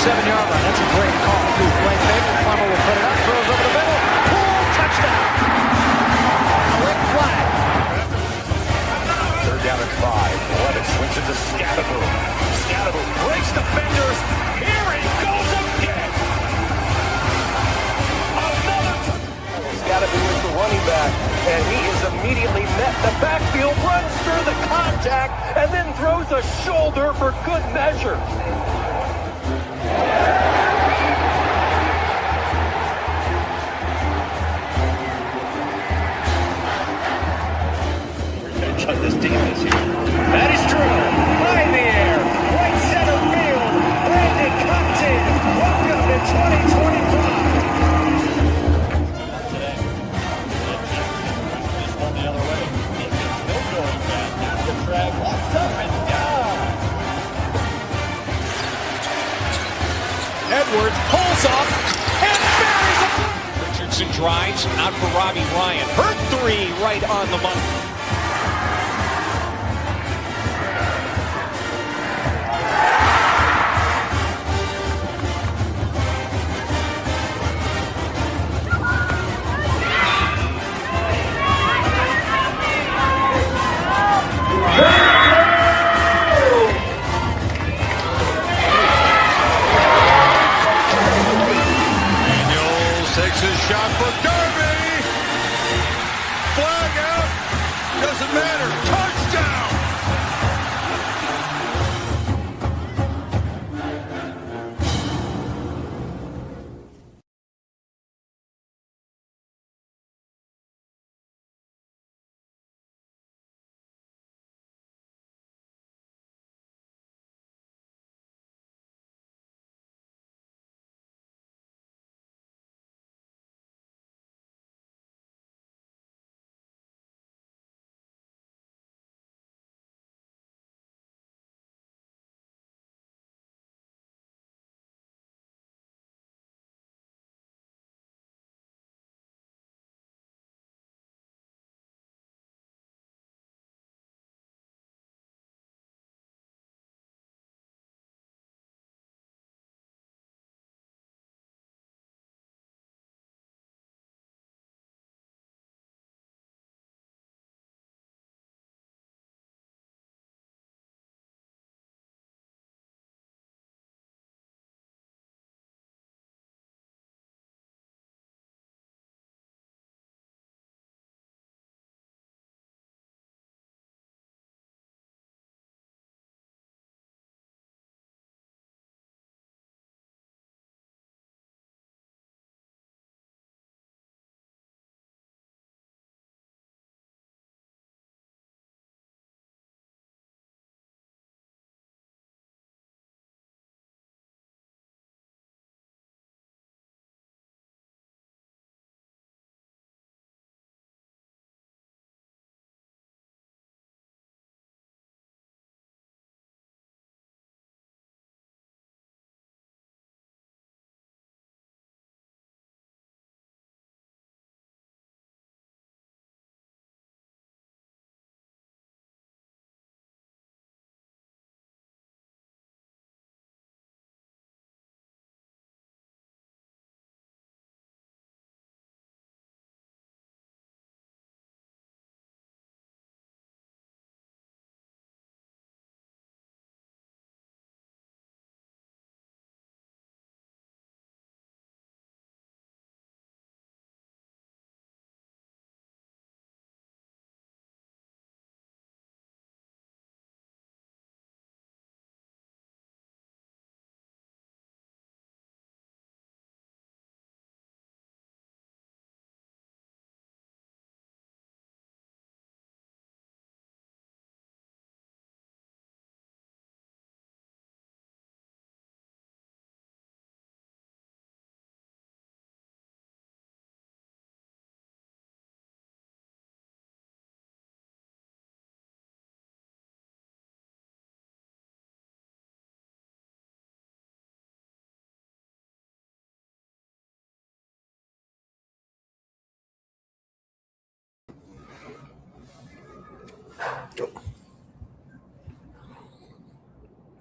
7-yard line. That's a great call. Play fake. Plummer will put it up. Throws over the middle. Poole, touchdown. Quick flag. 3rd down and 5. Levitt switches to Scatterboom. Scatterboom breaks defenders. Here he goes again. Scatterboom is the running back, and he is immediately met in the backfield, runs through the contact, and then throws a shoulder for good measure. Revenge on this defense here. That is true. High in the air. Right center field. Brandon Compton. Welcome to 2025. Edwards pulls off and buries it. Richardson drives out for Robbie Ryan. Hurt 3 right on the money. Takes his shot for Darby. Flag out.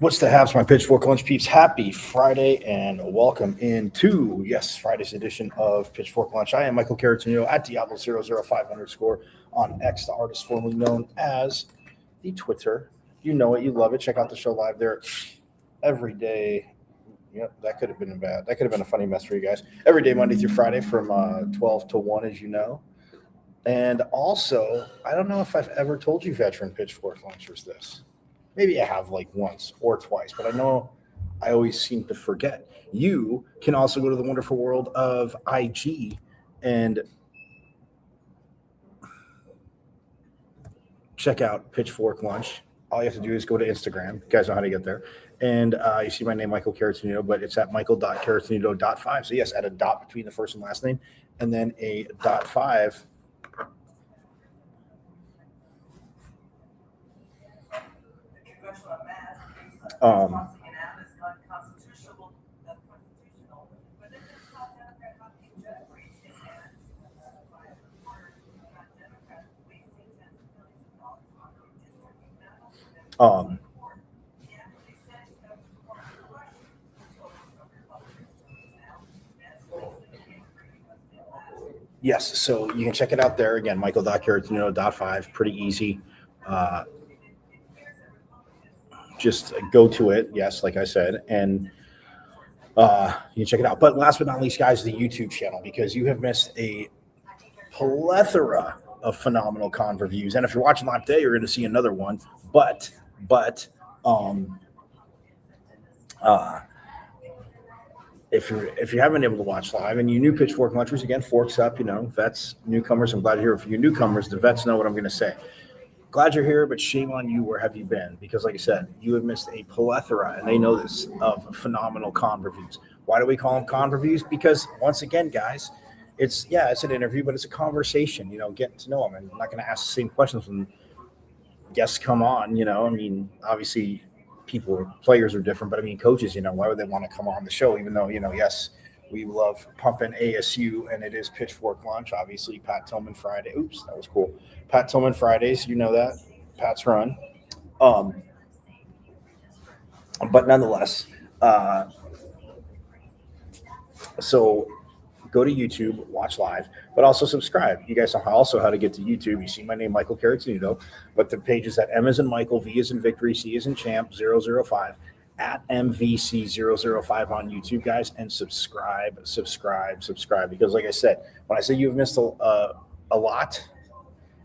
What's the haps, my Pitchfork Lunch peeps? Happy Friday and welcome into, Friday's edition of Pitchfork Lunch. I am Michael Caratonino at Diablo005_ on X, the artist formerly known as the Twitter. You know it, you love it. Check out the show live there every day. Yep, that could have been bad. That could have been a funny mess for you guys. Every day, Monday through Friday from 12 to 1, as you know. And also, I don't know if I've ever told you veteran Pitchfork Lunchers this. Maybe I have like once or twice, but I know I always seem to forget. You can also go to the wonderful world of IG and check out Pitchfork Lunch. All you have to do is go to Instagram. You guys know how to get there. And you see my name, Michael Caratonino, but it's at michael.caratonino.5. So yes, add a dot between the first and last name, and then a .5. Yes, so you can check it out there. Again, michael.caratonino.5. Pretty easy. Just go to it, yes, like I said, and you can check it out. But last but not least, guys, the YouTube channel, because you have missed a plethora of phenomenal con reviews. And if you're watching live today, you're going to see another one. But if you haven't been able to watch live and you new Pitchfork Lunchers, again, forks up, vets, newcomers, I'm glad you're here. For you newcomers, the vets know what I'm going to say. Glad you're here, but shame on you. Where have you been? Because like I said, you have missed a plethora, and they know this, of phenomenal con reviews. Why do we call them con reviews? Because once again, guys, it's an interview, but it's a conversation, getting to know them. And I'm not going to ask the same questions when guests come on, obviously players are different, but coaches, why would they want to come on the show? Even though, yes, we love pumping ASU, and it is Pitchfork Lunch. Obviously, Pat Tillman Friday. Oops, that was cool. Pat Tillman Fridays, you know that. Pat's run. But nonetheless, so go to YouTube, watch live, but also subscribe. You guys know also how to get to YouTube. You see my name, Michael Caratonino, but the page is at M as in Michael, V as in Victory, C as in Champ, 005. At MVC005 on YouTube, guys, and subscribe, because like I said, when I say you've missed a lot,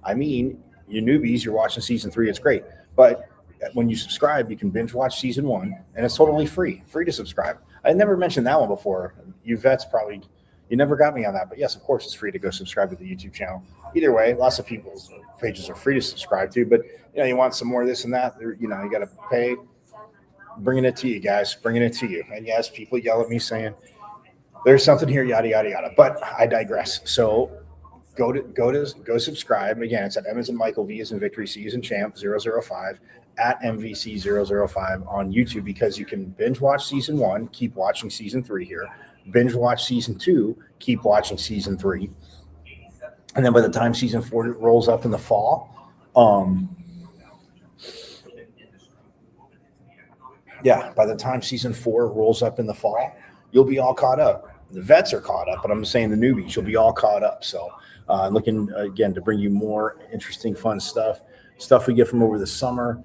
I mean, you newbies, you're watching season 3, it's great, but when you subscribe, you can binge watch season 1, and it's totally free to subscribe. I never mentioned that one before. You vets probably, you never got me on that, but yes, of course, it's free to go subscribe to the YouTube channel. Either way, lots of people's pages are free to subscribe to, but you want some more of this and that, you got to pay. Bringing it to you, guys. Bringing it to you. And yes, people yell at me saying there's something here, yada yada yada. But I digress. So go subscribe. Again, it's at M as in Michael, V as in Victory, C as in Champ, 005 at MVC005 on YouTube, because you can binge watch season 1, keep watching season 3 here. Binge watch season 2, keep watching season 3. And then by the time season 4 rolls up in the fall, by the time season 4 rolls up in the fall, you'll be all caught up. The vets are caught up, but I'm saying the newbies, you'll be all caught up. So looking, again, to bring you more interesting, fun stuff we get from over the summer.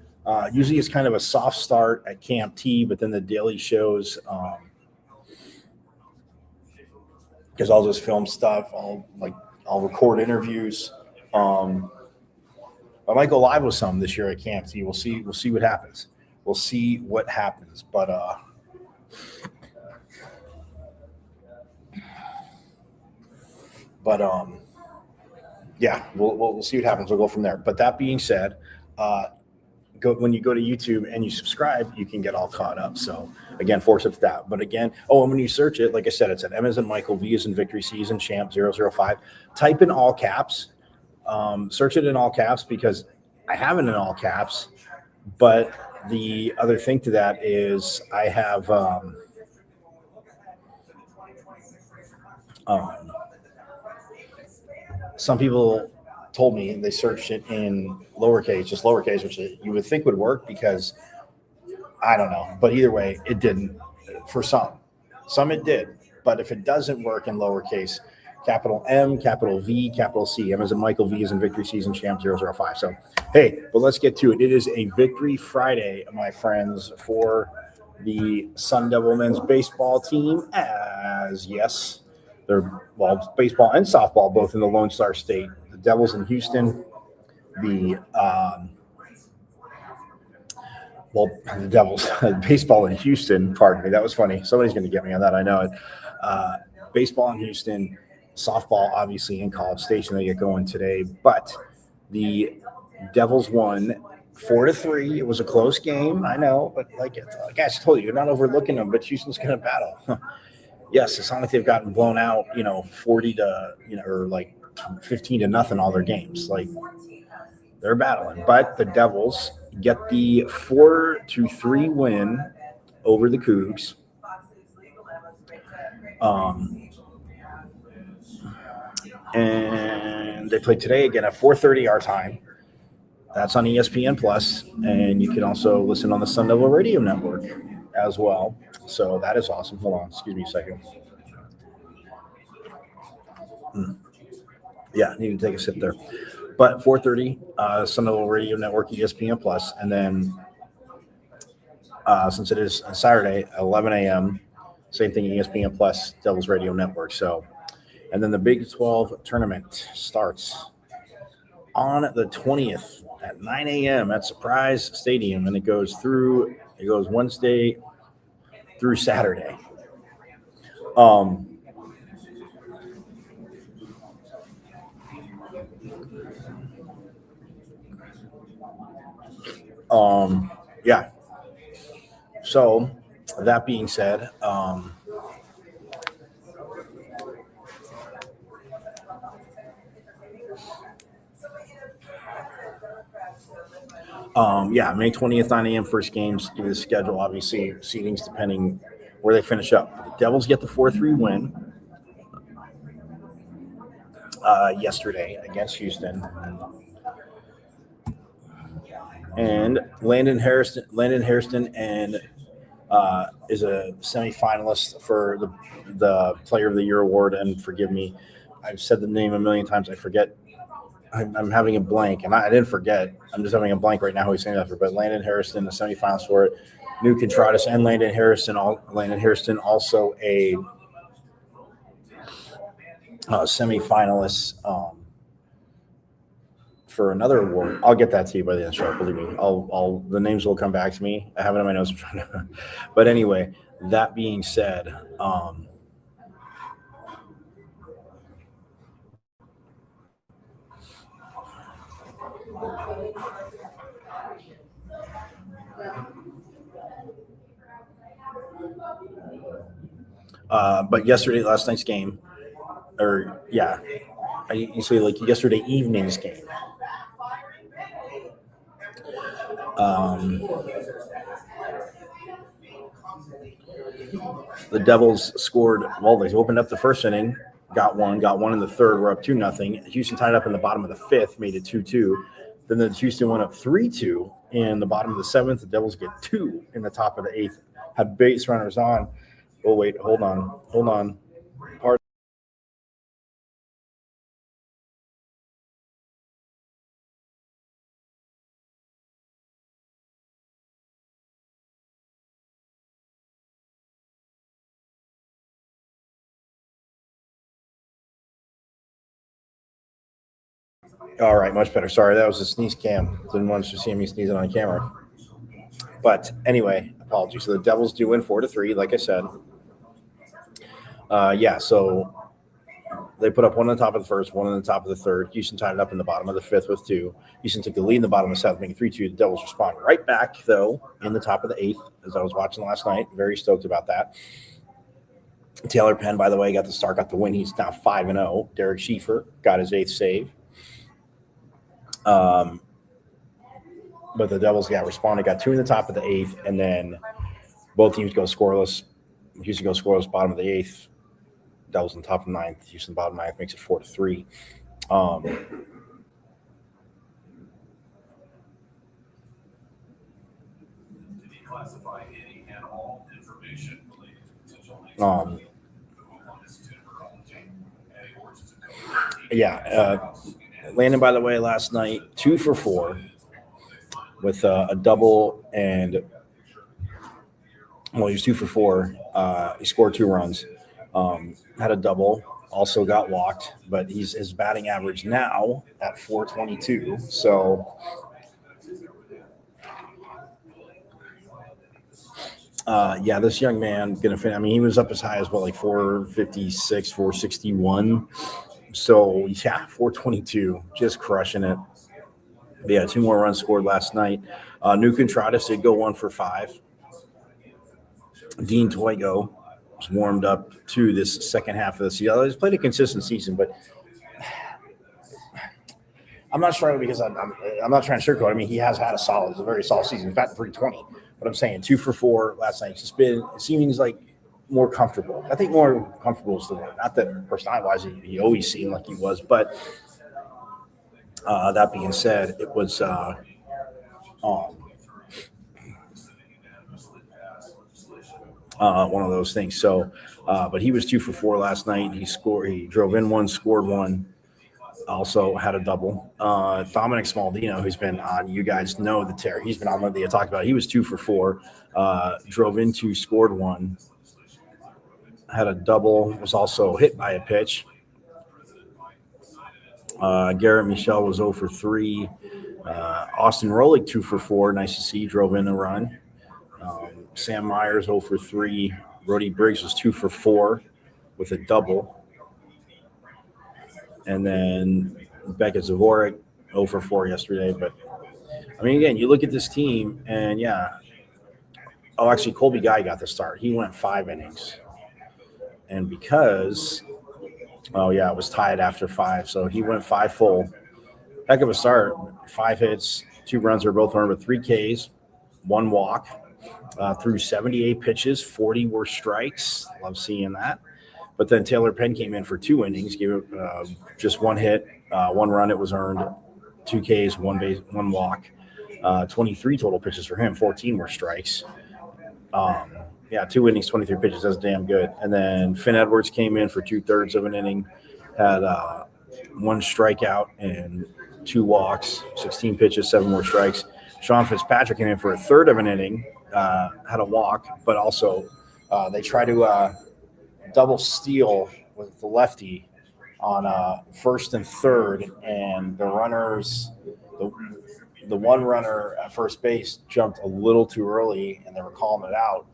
Usually it's kind of a soft start at Camp T, but then the daily shows, because I'll just film stuff. I'll record interviews. I might go live with some this year at Camp T. We'll see what happens. We'll see what happens, but we'll see what happens. We'll go from there. But that being said, when you go to YouTube and you subscribe, you can get all caught up. So again, force up to that. But again, and when you search it, like I said, it's at M as in Michael, V as in Victory, C as in Champ, 005. Type in all caps. Search it in all caps, because I have it in all caps, but the other thing to that is I have some people told me they searched it in lowercase, just lowercase, which you would think would work, because I don't know. But either way, it didn't for some. Some it did. But if it doesn't work in lowercase, capital M, capital V, capital C. M as in Michael, V as in Victory, Season Champ 005. So, hey, but let's get to it. It is a Victory Friday, my friends, for the Sun Devil men's baseball team. As, yes, they're, well, baseball and softball, both in the Lone Star State. The Devils in Houston, the Devils, baseball in Houston, pardon me. That was funny. Somebody's going to get me on that. I know it. Baseball in Houston, softball, obviously, in College Station. They get going today. But the Devils won 4-3. It was a close game. I know. But like I just told you, you're not overlooking them. But Houston's going to battle. Yes, it's not like they've gotten blown out, 40 to, or like 15 to nothing all their games. Like, they're battling. But the Devils get the 4-3 win over the Cougs. And they play today again at 4:30 our time. That's on ESPN Plus, and you can also listen on the Sun Devil Radio Network as well. So that is awesome. Hold on, excuse me a second. Yeah, I need to take a sip there. But 4:30, Sun Devil Radio Network, ESPN Plus, and then since it is Saturday, 11 a.m., same thing, ESPN Plus, Devils Radio Network. So, and then the Big 12 tournament starts on the 20th at 9 a.m. at Surprise Stadium, and it goes Wednesday through Saturday. Yeah. So that being said, May 20th, 9 a.m. first games. Give the schedule, obviously, seedings depending where they finish up. The Devils get the 4-3 win yesterday against Houston. And Landon Hairston and is a semifinalist for the Player of the Year award. And forgive me, I've said the name a million times. I forget. I'm having a blank, and I didn't forget. I'm just having a blank right now who he's saying that for. But Landon Hairston, the semifinals for it. New Contreras and Landon Hairston also a semifinalist for another award. I'll get that to you by the end of the show. Believe me. The names will come back to me. I have it in my notes. I'm trying to, but anyway, that being said, but last night's game, you say like yesterday evening's game. The Devils scored. Well, they opened up the first inning, got one in the third. We're up 2-0. Houston tied up in the bottom of the fifth, made it 2-2. Then the Houston went up 3-2 in the bottom of the seventh. The Devils get 2 in the top of the eighth. Had base runners on. Oh wait, hold on. All right, much better. Sorry, that was a sneeze cam. Didn't want you to see me sneezing on camera. But anyway, apologies. So the Devils do win 4-3, like I said. So they put up one on the top of the first, one on the top of the third. Houston tied it up in the bottom of the fifth with 2. Houston took the lead in the bottom of the seventh, making 3-2. The Devils respond right back, though, in the top of the eighth, as I was watching last night. Very stoked about that. Taylor Penn, by the way, got the win. He's now 5-0. Derek Schieffer got his 8th save. But the Devils responded, got 2 in the top of the 8th, and then both teams go scoreless. Houston goes scoreless bottom of the 8th. Devils on top of the 9th. Houston bottom 9th makes it 4-3. Landon, by the way, last night 2 for 4 with a double and he was 2 for 4. He scored 2 runs, had a double, also got walked, but his batting average now at 422. So this young man gonna finish. I mean, he was up as high as 456, 461. So 422, just crushing it. But yeah, 2 more runs scored last night. New Contreras did go 1 for 5. Dean Toigo was warmed up to this second half of the season. He's played a consistent season, but I'm not struggling because I'm not trying to sugarcoat. I mean, he has had a very solid season. He's batting 320. But I'm saying 2 for 4 last night. It's just been seeming like more comfortable. I think more comfortable is the word. Not that personality-wise he always seemed like he was, but that being said, it was one of those things. So, but he was 2 for 4 last night. He drove in 1, scored 1. Also had a double. Dominic Smaldino, who's been on, you guys know the tear. He's been on what they talked about. He was 2 for 4. Drove in 2, scored 1. Had a double. Was also hit by a pitch. Garrett Michel was 0 for 3. Austin Rolick 2 for 4. Nice to see. Drove in a run. Sam Myers 0 for 3. Brody Briggs was 2 for 4 with a double. And then Becca Zavorik 0 for 4 yesterday. But, I mean, again, you look at this team and, actually, Colby Guy got the start. He went 5 innings. And because, it was tied after 5. So he went 5 full. Heck of a start. 5 hits, 2 runs are both earned with 3 Ks, 1 walk. Threw 78 pitches, 40 were strikes. Love seeing that. But then Taylor Penn came in for 2 innings, gave just 1 hit, 1 run. It was earned, 2 Ks, 1 base, 1 walk. 23 total pitches for him. 14 were strikes. 2 innings, 23 pitches. That's damn good. And then Finn Edwards came in for 2/3 of an inning, had 1 strikeout and 2 walks, 16 pitches, 7 more strikes. Sean Fitzpatrick came in for 1/3 of an inning, had a walk, but also they try to double steal with the lefty on first and third, and the runners, the one runner at first base jumped a little too early, and they were calling it out,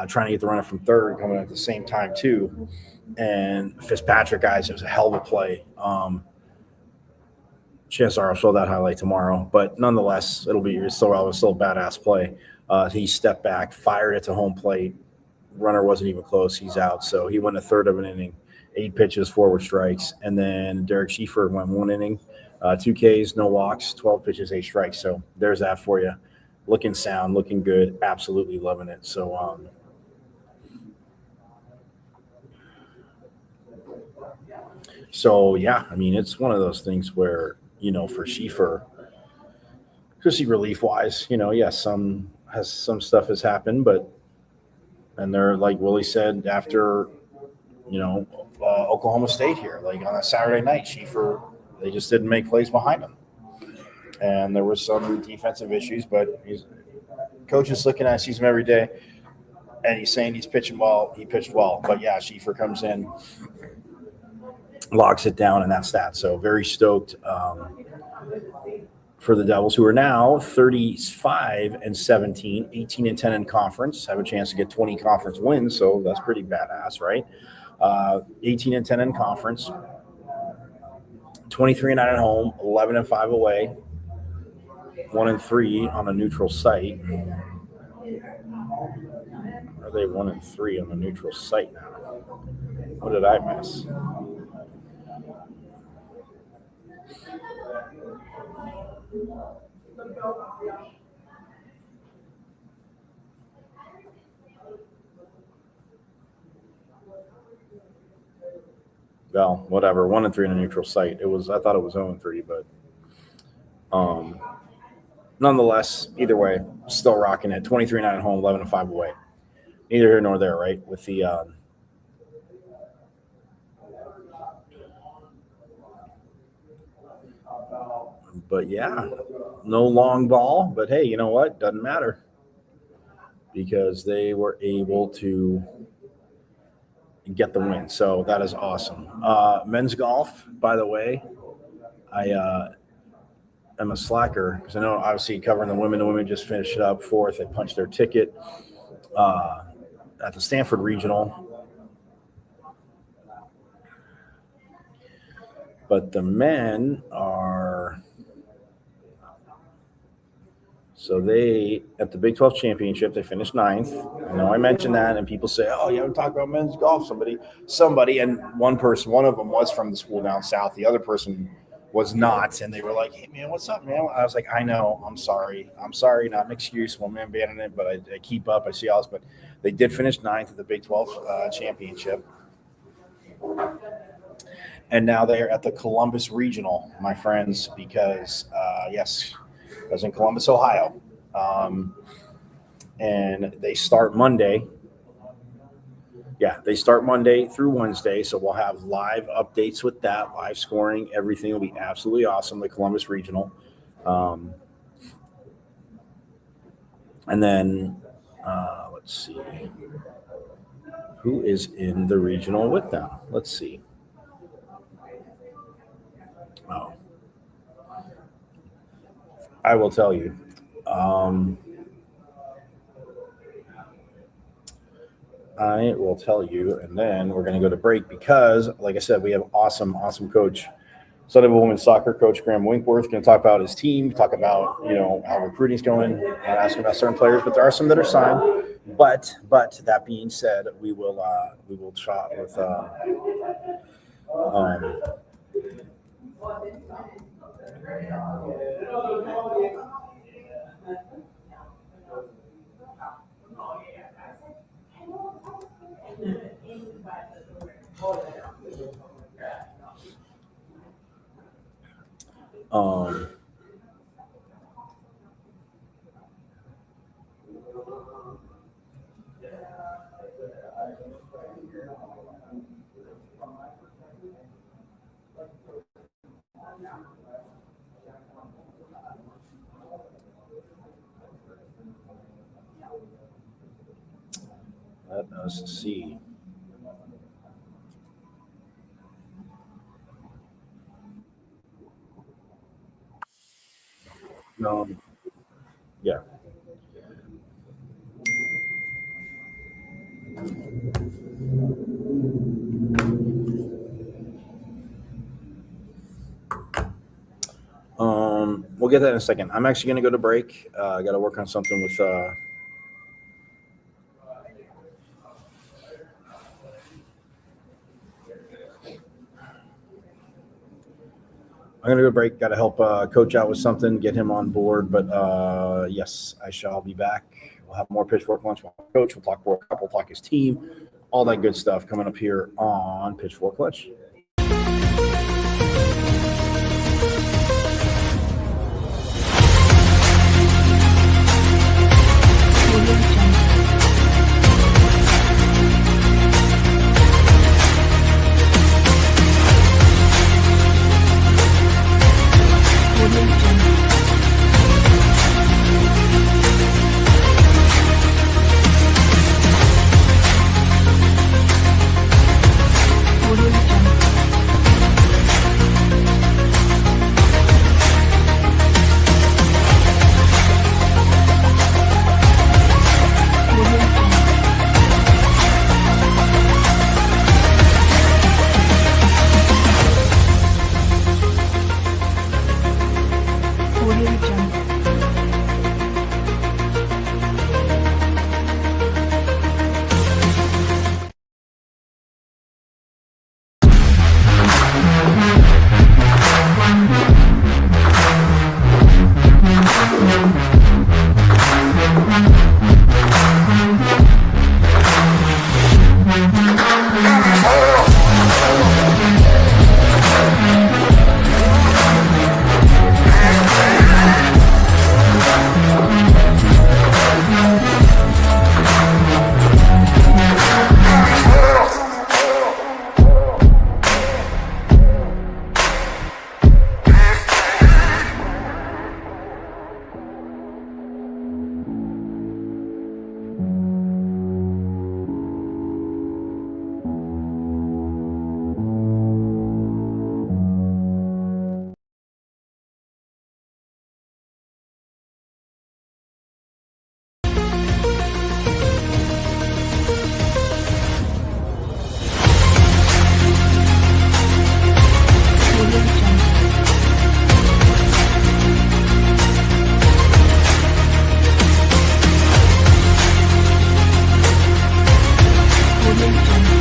trying to get the runner from third coming at the same time too. And Fitzpatrick, guys, it was a hell of a play. Chances are I'll show that highlight tomorrow, but nonetheless, it's still a badass play. He stepped back, fired it to home plate. Runner wasn't even close. He's out. So he went 1/3 of an inning, 8 pitches, 4 were strikes. And then Derek Schieffer went 1 inning, 2 Ks, no walks, 12 pitches, 8 strikes. So there's that for you. Looking sound, looking good, absolutely loving it. So, I mean, it's one of those things where, for Schieffer, especially relief-wise, some stuff has happened, and they're, like Willie said, after, Oklahoma State here, like on a Saturday night, Schieffer, they just didn't make plays behind him. And there were some defensive issues, but coach is looking at, sees him every day, and he's saying he's pitching well. He pitched well. But, Schieffer comes in, locks it down, and that's that. So very stoked for the Devils, who are now 35-17, 18-10 in conference, have a chance to get 20 conference wins. So that's pretty badass, right? 18-10 in conference, 23-9 at home, 11-5 away, 1-3 on a neutral site. Are they 1-3 on the neutral site now? What did I miss? Well, whatever. 1-3 on a neutral site. I thought it was 0-3, but nonetheless, either way, still rocking it. 23-9 at home, 11-5 away. Neither here nor there, right? With the but yeah, no long ball. But hey, you know what? Doesn't matter because they were able to get the win. So that is awesome. Men's golf, by the way, I am a slacker because I know obviously covering the women. The women just finished it up fourth. They punched their ticket at the Stanford Regional. But the men are so they at the Big 12 championship they finished 9th. I know I mentioned that, and people say, "Oh, you haven't talked about men's golf." Somebody, and one of them was from the school down south. The other person was not, and they were like, "Hey, man, what's up, man?" I was like, "I know, I'm sorry, not an excuse. Well, man, banning it, but I keep up. I see all this." But they did finish 9th at the Big 12 championship. And now they're at the Columbus Regional, my friends, because, yes, I was in Columbus, Ohio. And they start Monday. Yeah, they start Monday through Wednesday. So we'll have live updates with that, live scoring. Everything will be absolutely awesome, the Columbus Regional. And then, let's see. Who is in the regional with them? Let's see. Oh, I will tell you. And then we're going to go to break because, like I said, we have awesome coach, Son of a Women's Soccer coach Graham Winkworth. Going to talk about his team, talk about how recruiting's going, not asking about certain players, but there are some that are signed. But that being said, we will chat with. Let us see. Yeah. We'll get that in a second. I'm actually going to go to break. I got to work on something with. I'm going to go break. Got to help coach out with something, get him on board. But yes, I shall be back. We'll have more Pitchfork Lunch. We'll have coach. We'll talk World Cup. We'll talk his team. All that good stuff coming up here on Pitchfork Lunch. Audio Jungle. Audio Jungle.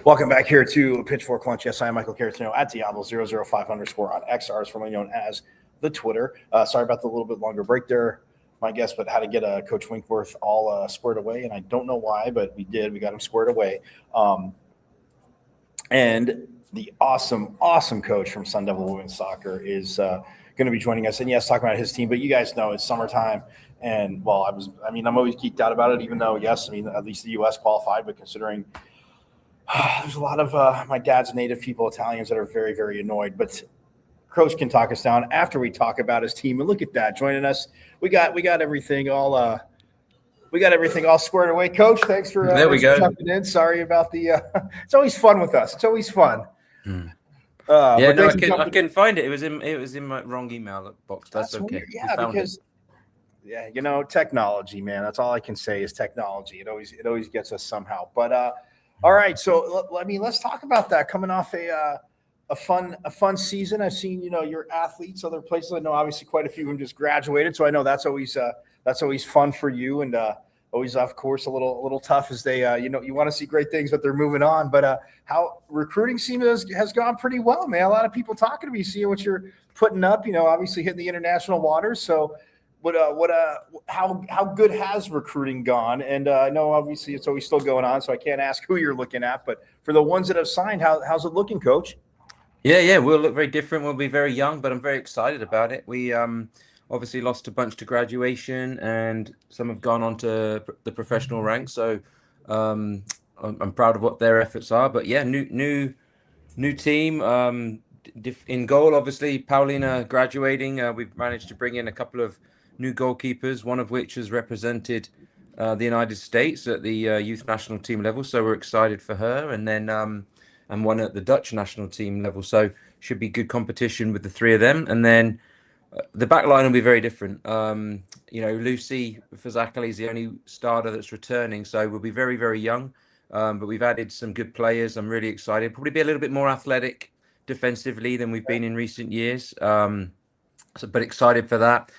Welcome back here to Pitchfork Lunch. Yes, I am Michael Caratino at Diablo005 _ on X, ours formerly known as the Twitter. Sorry about the little bit longer break there, my guess, but how to get Coach Winkworth all squared away, and I don't know why, but we did. We got him squared away. And the awesome coach from Sun Devil Women's Soccer is going to be joining us. And yes, talking about his team, but you guys know it's summertime. And well, I'm always geeked out about it, even though, yes, at least the U.S. qualified, but considering there's a lot of my dad's native people, Italians, that are very, very annoyed. But Coach can talk us down after we talk about his team. And look at that, joining us. We got everything all squared away. Coach, thanks for there we go. jumping in. Sorry about the. It's always fun with us. It's always fun. I couldn't find it. It was in my wrong email box. That's okay. Weird. Yeah, because technology, man. That's all I can say is technology. It always gets us somehow. But all right, so let's talk about that. Coming off a fun season. I've seen your athletes, other places. I know obviously quite a few of them just graduated, so I know that's always fun for you, and always, of course, a little tough as they you want to see great things, but they're moving on. But how recruiting seems has gone pretty well, man. A lot of people talking to me, seeing what you're putting up. Obviously hitting the international waters. So, how good has recruiting gone? And I know obviously it's always still going on, so I can't ask who you're looking at. But for the ones that have signed, how's it looking, Coach? Yeah, we'll look very different. We'll be very young, but I'm very excited about it. We obviously lost a bunch to graduation, and some have gone on to the professional ranks. So I'm proud of what their efforts are. But yeah, new team. In goal, obviously, Paulina graduating. We've managed to bring in a couple of new goalkeepers, one of which has represented the United States at the youth national team level. So we're excited for her. And then and one at the Dutch national team level. So should be good competition with the three of them. And then the back line will be very different. Lucy Fazakali is the only starter that's returning. So we'll be very, very young. But we've added some good players. I'm really excited. Probably be a little bit more athletic defensively than we've been in recent years. But excited for that.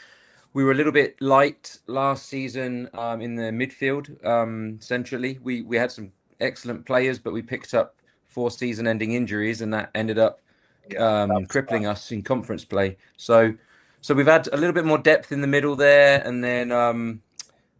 We were a little bit light last season in the midfield centrally. We had some excellent players, but we picked up 4 season-ending injuries, and that ended up crippling us in conference play. So we've had a little bit more depth in the middle there, and then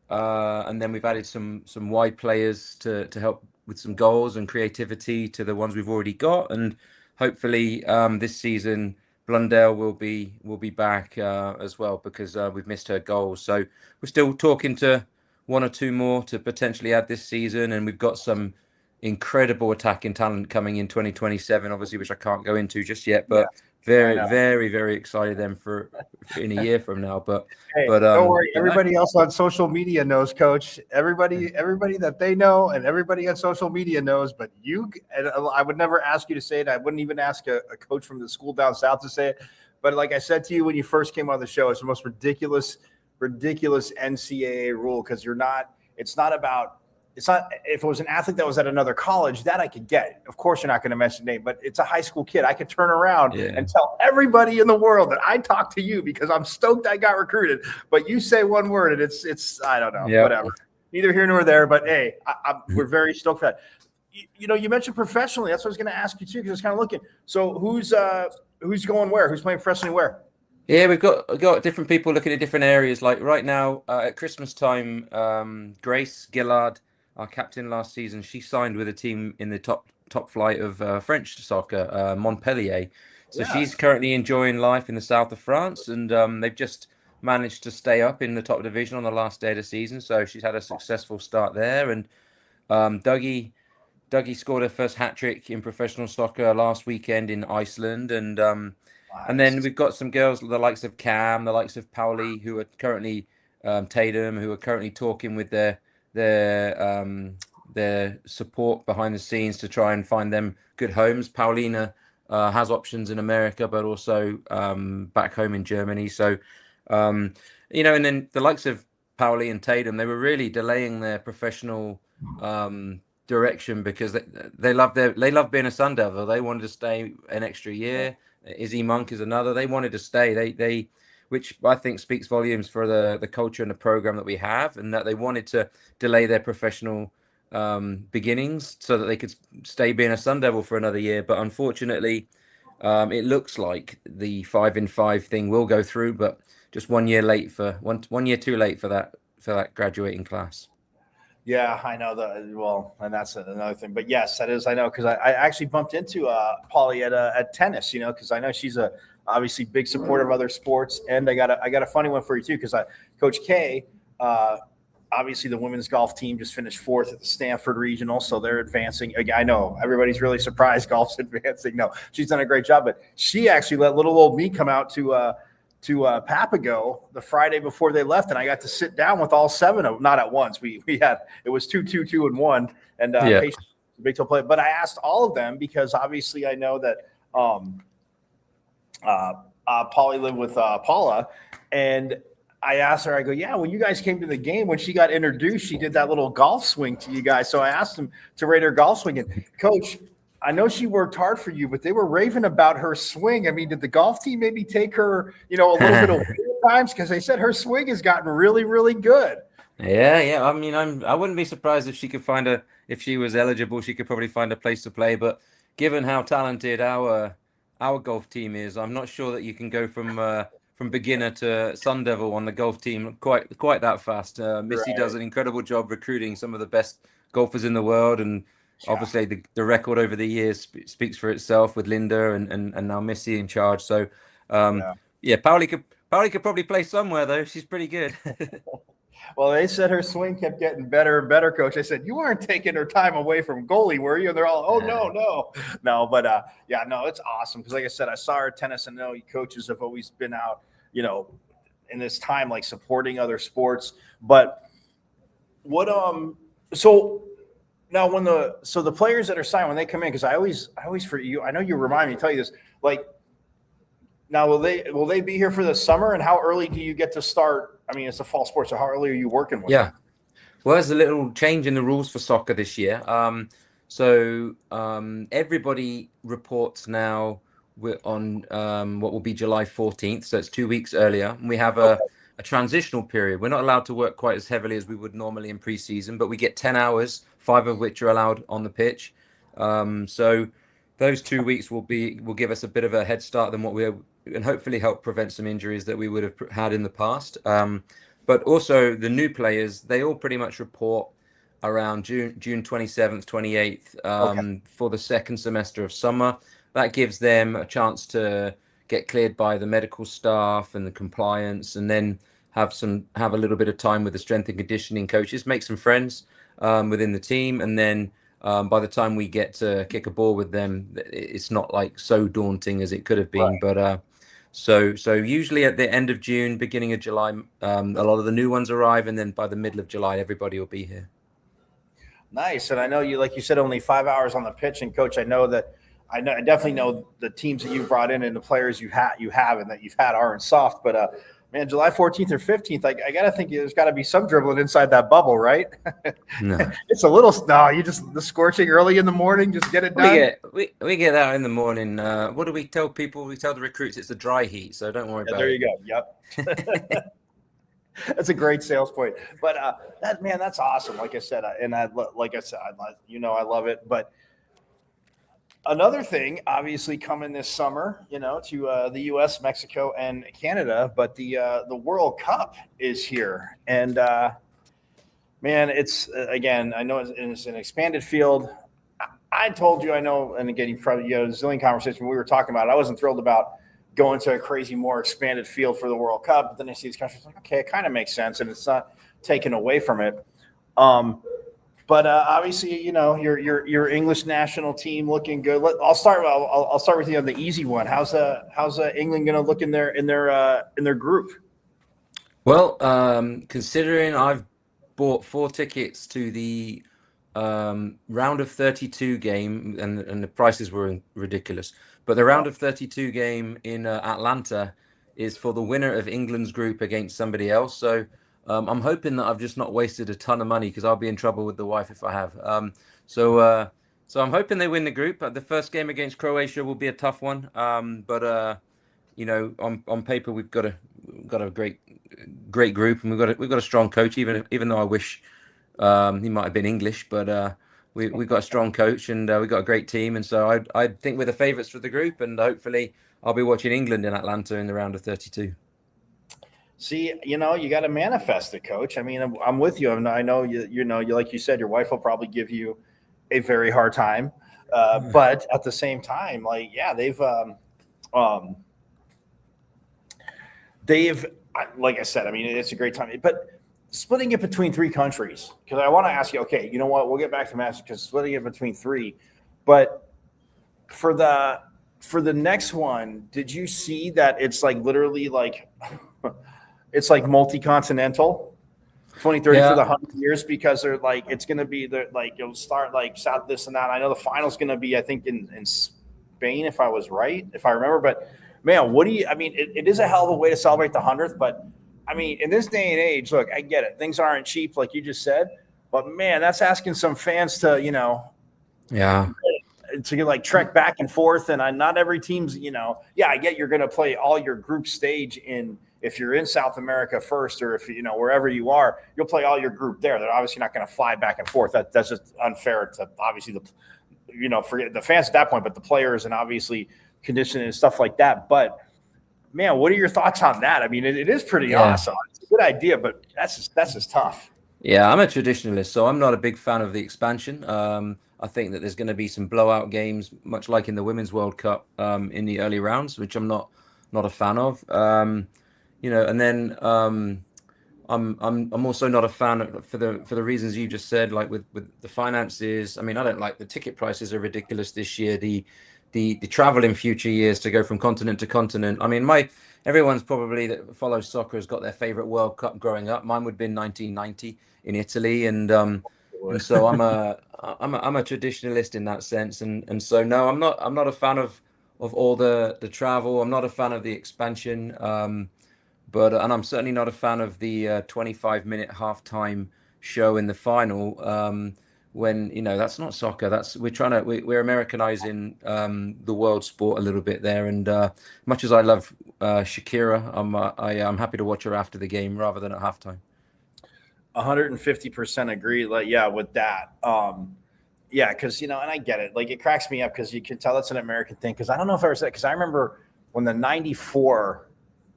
we've added some wide players to help with some goals and creativity to the ones we've already got, and hopefully this season Blundell will be back as well, because we've missed her goals. So we're still talking to 1 or 2 more to potentially add this season, and we've got some incredible attacking talent coming in 2027, obviously, which I can't go into just yet, but very, very, very excited then for in a year from now. But don't worry, everybody else on social media knows, Coach. Everybody that they know and everybody on social media knows. But and I would never ask you to say it. I wouldn't even ask a coach from the school down south to say it. But like I said to you when you first came on the show, it's the most ridiculous NCAA rule, because it's not if it was an athlete that was at another college, that I could get. Of course, you're not going to mention name, but it's a high school kid. I could turn around and tell everybody in the world that I talked to you because I'm stoked I got recruited. But you say one word and it's I don't know, whatever. Neither here nor there. But hey, we're very stoked for that. You mentioned professionally. That's what I was going to ask you too, because I was kind of looking. So who's going where? Who's playing professionally where? Yeah, we've got different people looking at different areas. Like right now at Christmas time, Grace Gillard, our captain last season, she signed with a team in the top flight of French soccer, Montpellier. So she's currently enjoying life in the south of France, and they've just managed to stay up in the top division on the last day of the season. So she's had a successful start there. And Dougie scored her first hat-trick in professional soccer last weekend in Iceland. And then we've got some girls, the likes of Cam, the likes of Pauli, who are currently Tatum, who are currently talking with their support behind the scenes to try and find them good homes. Paulina has options in America, but also back home in Germany. So, and then the likes of Pauli and Tatum, they were really delaying their professional direction because they love being a Sun Devil. They wanted to stay an extra year. Izzy Monk is another. They wanted to stay. They which I think speaks volumes for the culture and the program that we have, and that they wanted to delay their professional beginnings so that they could stay being a Sun Devil for another year. But unfortunately, it looks like the 5-in-5 thing will go through, but just 1 year late for one year too late for that graduating class. Yeah, I know and that's another thing. But yes, that is, I know, because I actually bumped into Polly at tennis, because I know she's a obviously big supporter of other sports. And I got a funny one for you too, because Coach K, obviously the women's golf team just finished 4th at the Stanford Regional, so they're advancing. I know everybody's really surprised golf's advancing. No, she's done a great job, but she actually let little old me come out to Papago the Friday before they left, and I got to sit down with all 7 of them. Not at once. We had, it was 2, 2, 2, and 1, and big toe play. But I asked all of them because obviously I know that Polly lived with Paula, and I asked her, I go, yeah, when you guys came to the game, when she got introduced, she did that little golf swing to you guys. So I asked him to rate her golf swing. And Coach, I know she worked hard for you, but they were raving about her swing. I mean, did the golf team maybe take her, a little bit away at times? Because they said her swing has gotten really, really good. Yeah. I mean, I wouldn't be surprised if she could if she was eligible, she could probably find a place to play. But given how talented our golf team is, I'm not sure that you can go from beginner to Sun Devil on the golf team quite that fast. Missy does an incredible job recruiting some of the best golfers in the world, and obviously the record over the years speaks for itself with Linda and now Missy in charge. So Pauli could probably play somewhere though. She's pretty good. Well, they said her swing kept getting better and better, Coach. I said, you weren't taking her time away from goalie, were you? And they're all, no. But it's awesome. Because like I said, I saw her at tennis, and I know coaches have always been out, in this time, like supporting other sports. But what, so now the players that are signed, when they come in, because I always for you, I know you remind me to tell you this, like, now will they be here for the summer, and how early do you get to start? I mean, it's a fall sport, so how early are you working with them? Well, there's a little change in the rules for soccer this year. So everybody reports now on what will be July 14th, so it's 2 weeks earlier. And we have a transitional period. We're not allowed to work quite as heavily as we would normally in preseason, but we get 10 hours, 5 of which are allowed on the pitch. So those 2 weeks will give us a bit of a head start than and hopefully help prevent some injuries that we would have had in the past. But also the new players, they all pretty much report around June 27th, 28th for the second semester of summer. That gives them a chance to get cleared by the medical staff and the compliance, and then have a little bit of time with the strength and conditioning coaches, make some friends within the team, and then by the time we get to kick a ball with them, it's not like so daunting as it could have been. Right. But so usually at the end of June, beginning of July, a lot of the new ones arrive, and then by the middle of July, everybody will be here. Nice. And I know you, like you said, only 5 hours on the pitch. And Coach, I definitely know the teams that you've brought in and the players you have and that you've had aren't soft. But man, July 14th or 15th, I got to think there's got to be some dribbling inside that bubble, right? No. It's a little, the scorching early in the morning, just get it done. We get out in the morning. What do we tell people? We tell the recruits it's the dry heat, so don't worry about there it. There you go. Yep. That's a great sales point. But that's awesome. Like I said, I love it. But another thing, obviously, coming this summer, to the U.S., Mexico, and Canada, but the World Cup is here, and man, it's again, I know it's an expanded field. I told you, I know, and again, you probably a zillion conversations we were talking about it. I wasn't thrilled about going to a crazy, more expanded field for the World Cup, but then I see these countries like, okay, it kind of makes sense, and it's not taken away from it. But obviously, your English national team looking good. I'll start with you on the easy one. How's England going to look in their group? Well, considering I've bought 4 tickets to the round of 32 game, and the prices were ridiculous, but the round of 32 game in Atlanta is for the winner of England's group against somebody else. So I'm hoping that I've just not wasted a ton of money, because I'll be in trouble with the wife if I have. So I'm hoping they win the group. The first game against Croatia will be a tough one. But on paper we've got a great group, and we've got a strong coach. Even though I wish He might have been English, but we got a strong coach, and we got a great team. And so I think we're the favourites for the group, and hopefully I'll be watching England in Atlanta in the round of 32. See, you got to manifest it, Coach. I mean, I'm with you. I know you like you said, your wife will probably give you a very hard time, but at the same time, like, yeah, they've, like I said, I mean, it's a great time, but splitting it between three countries, because I want to ask you, okay, you know what? We'll get back to match because splitting it between three, but for the next one, did you see that it's like literally like it's like multi-continental 2030 for the 100 years, because they're like, it's going to be like, it'll start like south, this and that. I know the final's going to be, I think in Spain, if I remember, but man, it is a hell of a way to celebrate the 100th, but I mean, in this day and age, look, I get it. Things aren't cheap, like you just said, but man, that's asking some fans to, to get like trek back and forth. And not every team's, I get you're going to play all your group stage if you're in South America first, or if, wherever you are, you'll play all your group there. They're obviously not going to fly back and forth. That's just unfair to obviously forget the fans at that point, but the players and obviously conditioning and stuff like that. But man, what are your thoughts on that? I mean, it is pretty awesome. It's a good idea, but that's just tough. Yeah, I'm a traditionalist, so I'm not a big fan of the expansion. I think that there's going to be some blowout games, much like in the Women's World Cup in the early rounds, which I'm not a fan of. And then I'm also not a fan for the reasons you just said, like with the finances. I mean, I don't like the ticket prices are ridiculous this year. The travel in future years to go from continent to continent. I mean, everyone's probably that follows soccer has got their favorite World Cup growing up. Mine would have been 1990 in Italy, and so I'm a traditionalist in that sense. And so no, I'm not a fan of all the travel. I'm not a fan of the expansion. And I'm certainly not a fan of the 25-minute halftime show in the final. When that's not soccer. We're Americanizing the world sport a little bit there. And much as I love Shakira, I'm happy to watch her after the game rather than at halftime. 150% agree. Like, yeah, with that. Because and I get it. Like, it cracks me up because you can tell it's an American thing. Because I don't know if I ever said, because I remember when the '94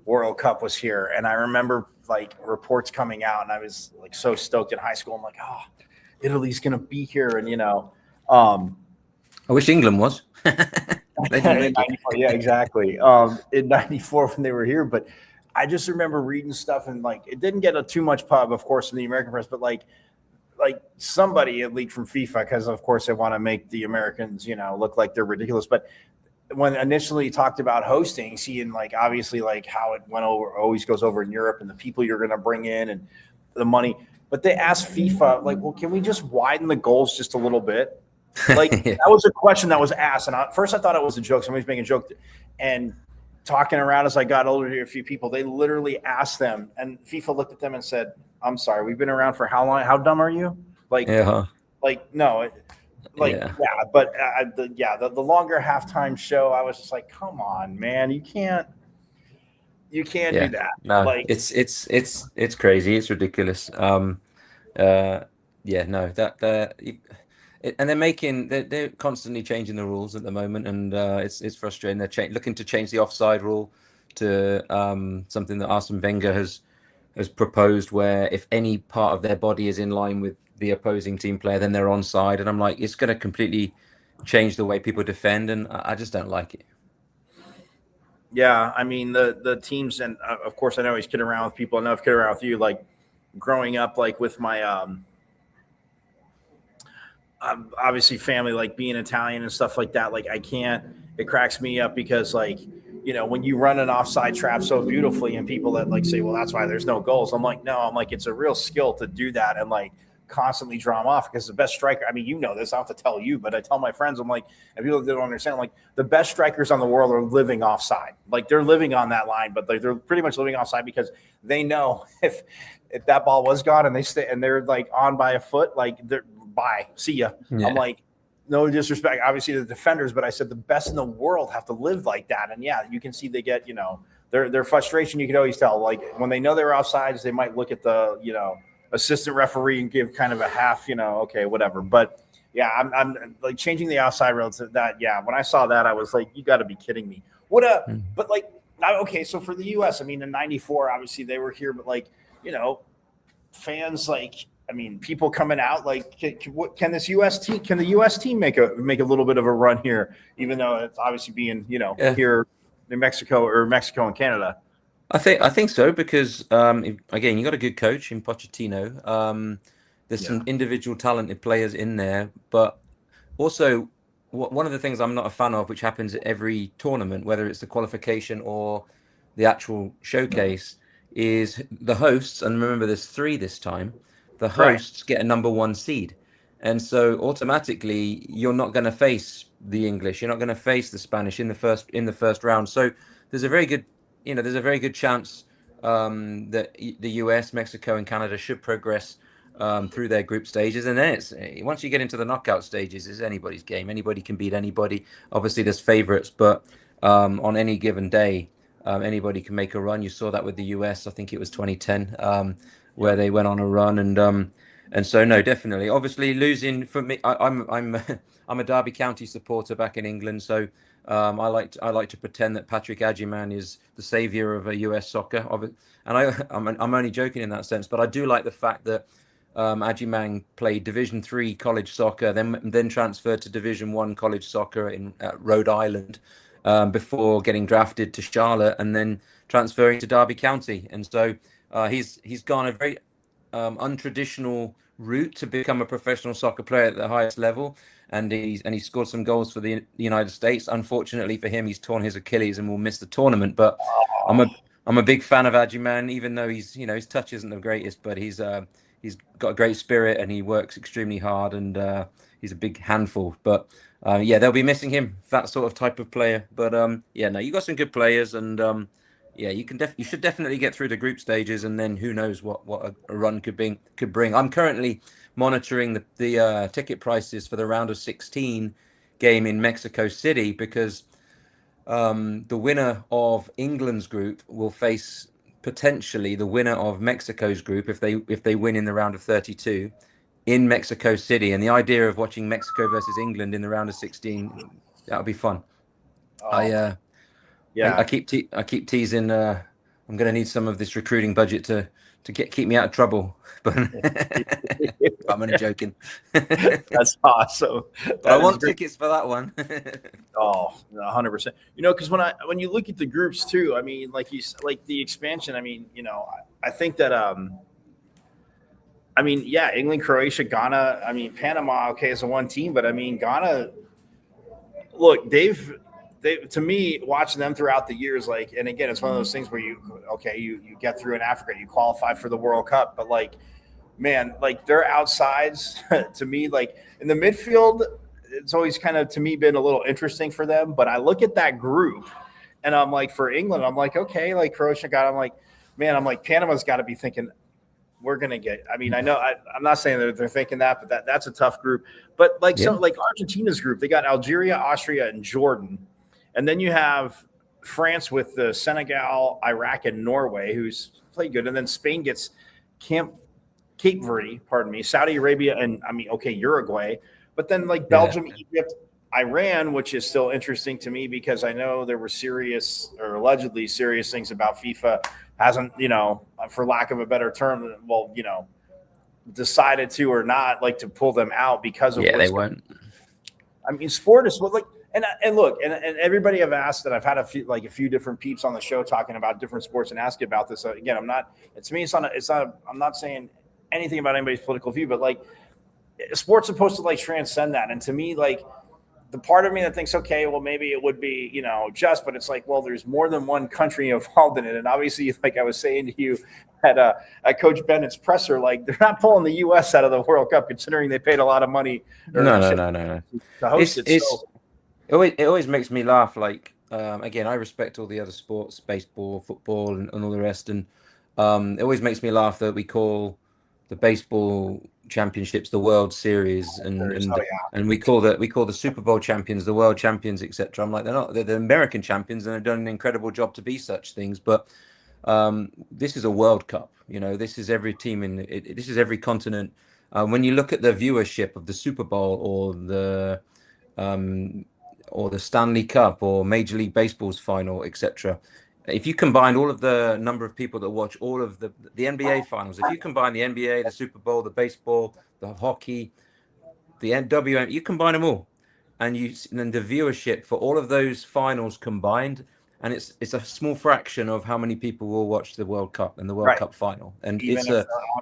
World Cup was here, and I remember like reports coming out, and I was like so stoked in high school. I'm like, oh, Italy's gonna be here, and I wish England was. in 94, yeah, exactly. In '94 when they were here, but I just remember reading stuff, and like it didn't get too much pub, of course, in the American press, but like somebody had leaked from FIFA because, of course, they want to make the Americans, look like they're ridiculous, but when initially talked about hosting, seeing like obviously like how it went over, always goes over in Europe, and the people you're going to bring in and the money. But they asked FIFA, like, well, can we just widen the goals just a little bit? Like, that was a question that was asked. And at first I thought it was a joke. Somebody's making a joke. And talking around as I got older to a few people, they literally asked them. And FIFA looked at them and said, I'm sorry, we've been around for how long? How dumb are you? Like, like no. But the longer halftime show, I was just like, come on, man, you can't do that. No, like it's crazy, it's ridiculous. And they're constantly changing the rules at the moment, and it's frustrating. They're looking to change the offside rule to something that Arsene Wenger has proposed, where if any part of their body is in line with the opposing team player, then they're onside. And I'm like, it's going to completely change the way people defend, and I just don't like it. Yeah, I mean the teams, and of course I know he's kidding around with people. I know I've kidded around with you, like growing up, like with my obviously family, like being Italian and stuff like that. Like it cracks me up because like, when you run an offside trap so beautifully, and people that like say, well, that's why there's no goals. I'm like, no, it's a real skill to do that and like constantly draw them off, because the best striker, I mean, this, I don't have to tell you, but I tell my friends, I'm like, and people that don't understand, I'm like, the best strikers on the world are living offside. Like, they're living on that line, but like they're pretty much living offside because they know if that ball was gone and they stay and they're like on by a foot, like they're bye, see ya. Yeah. I'm like, no disrespect, obviously, the defenders, but I said the best in the world have to live like that. And yeah, you can see they get, their frustration. You can always tell, like when they know they're offsides, they might look at the, assistant referee and give kind of a half, okay, whatever. But yeah, I'm like changing the outside rails to that. Yeah, when I saw that, I was like, you got to be kidding me. But like, okay, so for the U.S., I mean, in '94, obviously they were here, but like, fans, like, I mean, people coming out, like, can the U.S. team make a little bit of a run here, even though it's obviously being, here in Mexico and Canada. I think so, because again, you got a good coach in Pochettino. There's some individual talented players in there, but also one of the things I'm not a fan of, which happens at every tournament, whether it's the qualification or the actual showcase, is the hosts. And remember, there's 3 this time. The hosts get a number 1 seed, and so automatically you're not going to face the English, you're not going to face the Spanish in the first round. So there's a very good chance that the US, Mexico, and Canada should progress through their group stages, and then once you get into the knockout stages, it's anybody's game. Anybody can beat anybody. Obviously, there's favorites, but on any given day, anybody can make a run. You saw that with the US. I think it was 2010, where they went on a run, and so no, definitely. Obviously, losing for me, I'm a Derby County supporter back in England, so I like to pretend that Patrick Agyemang is the savior of US soccer. And I'm only joking in that sense, but I do like the fact that Agyemang played Division 3 college soccer, then transferred to Division 1 college soccer in Rhode Island, before getting drafted to Charlotte and then transferring to Derby County. And so he's gone a very untraditional route to become a professional soccer player at the highest level, and he scored some goals for the United States. Unfortunately for him, he's torn his Achilles and will miss the tournament. But I'm a big fan of Agyemang, even though his touch isn't the greatest, but he's got a great spirit and he works extremely hard, and he's a big handful. But they'll be missing him, that sort of type of player. But you got some good players, and you should definitely get through the group stages, and then who knows what a run could bring. I'm currently monitoring the ticket prices for the round of 16 game in Mexico City, because the winner of England's group will face potentially the winner of Mexico's group if they win in the round of 32 in Mexico City. And the idea of watching Mexico versus England in the round of 16, that'll be fun. I keep teasing. I'm going to need some of this recruiting budget to keep me out of trouble, but I'm only joking. That's awesome. But I want tickets for that one. 100%. Because when you look at the groups too, I mean, like the expansion. I mean, I think that England, Croatia, Ghana. I mean, Panama, okay, as a one team, but I mean, Ghana. Look, they to me, watching them throughout the years, like, and again, it's one of those things where you get through in Africa, you qualify for the World Cup, but like, man, like their outsides to me, like in the midfield, it's always kind of to me been a little interesting for them. But I look at that group and I'm like, for England, I'm like, okay, like Croatia got, I'm like, man, I'm like, Panama's got to be thinking we're going to get, I mean, I know I'm not saying that they're thinking that, but that's a tough group. But like, so like Argentina's group, they got Algeria, Austria, and Jordan. And then you have France with the Senegal, Iraq, and Norway, who's played good. And then Spain gets Cape Verde, Saudi Arabia, and Uruguay. But then like Belgium, Egypt, Iran, which is still interesting to me because I know there were serious or allegedly serious things about FIFA hasn't, for lack of a better term, decided to or not like to pull them out because of they won't. I mean, sport is like. And look, and everybody I've asked, and I've had a few different peeps on the show talking about different sports and asking about this. Again, I'm not saying anything about anybody's political view, but like sports supposed to like transcend that. And to me, like the part of me that thinks, okay, well, maybe it would be, just, but it's like, well, there's more than one country involved in it. And obviously, like I was saying to you at Coach Bennett's presser, like they're not pulling the U.S. out of the World Cup, considering they paid a lot of money. No. To host it. It always makes me laugh. Like, again, I respect all the other sports, baseball, football, and all the rest. And it always makes me laugh that we call the baseball championships the World Series, and we call the Super Bowl champions the world champions, etc. I'm like, they're not. They're the American champions, and they've done an incredible job to be such things. But This is a World Cup. This is every team this is every continent. When you look at the viewership of the Super Bowl or the Stanley Cup or Major League Baseball's final, etc. If you combine all of the number of people that watch all of the NBA finals, if you combine the NBA, the Super Bowl, the baseball, the hockey, the NWM, you combine them all, and then the viewership for all of those finals combined, and it's a small fraction of how many people will watch the World Cup and the World Cup final. And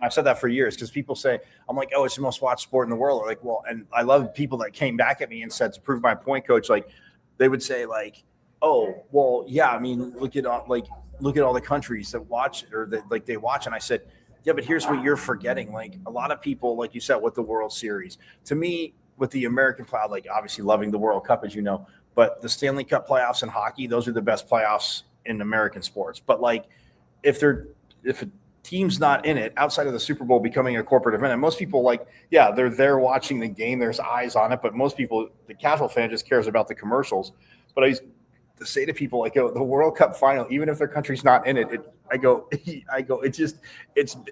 I've said that for years, because people say, I'm like, oh, it's the most watched sport in the world. Like, well, and I love people that came back at me and said, to prove my point, coach, like they would say like, oh, well, yeah, I mean, look at all the countries that watch or that they watch. And I said, yeah, but here's what you're forgetting. Like a lot of people, like you said, with the World Series, to me, with the American cloud, like obviously loving the World Cup, as you know, but the Stanley Cup playoffs in hockey, those are the best playoffs in American sports. But like if a team's not in it outside of the Super Bowl becoming a corporate event, and most people like, yeah, they're there watching the game, there's eyes on it, but most people, the casual fan, just cares about the commercials. But I used to say to people, like, the World Cup final, even if their country's not in it, I go, it's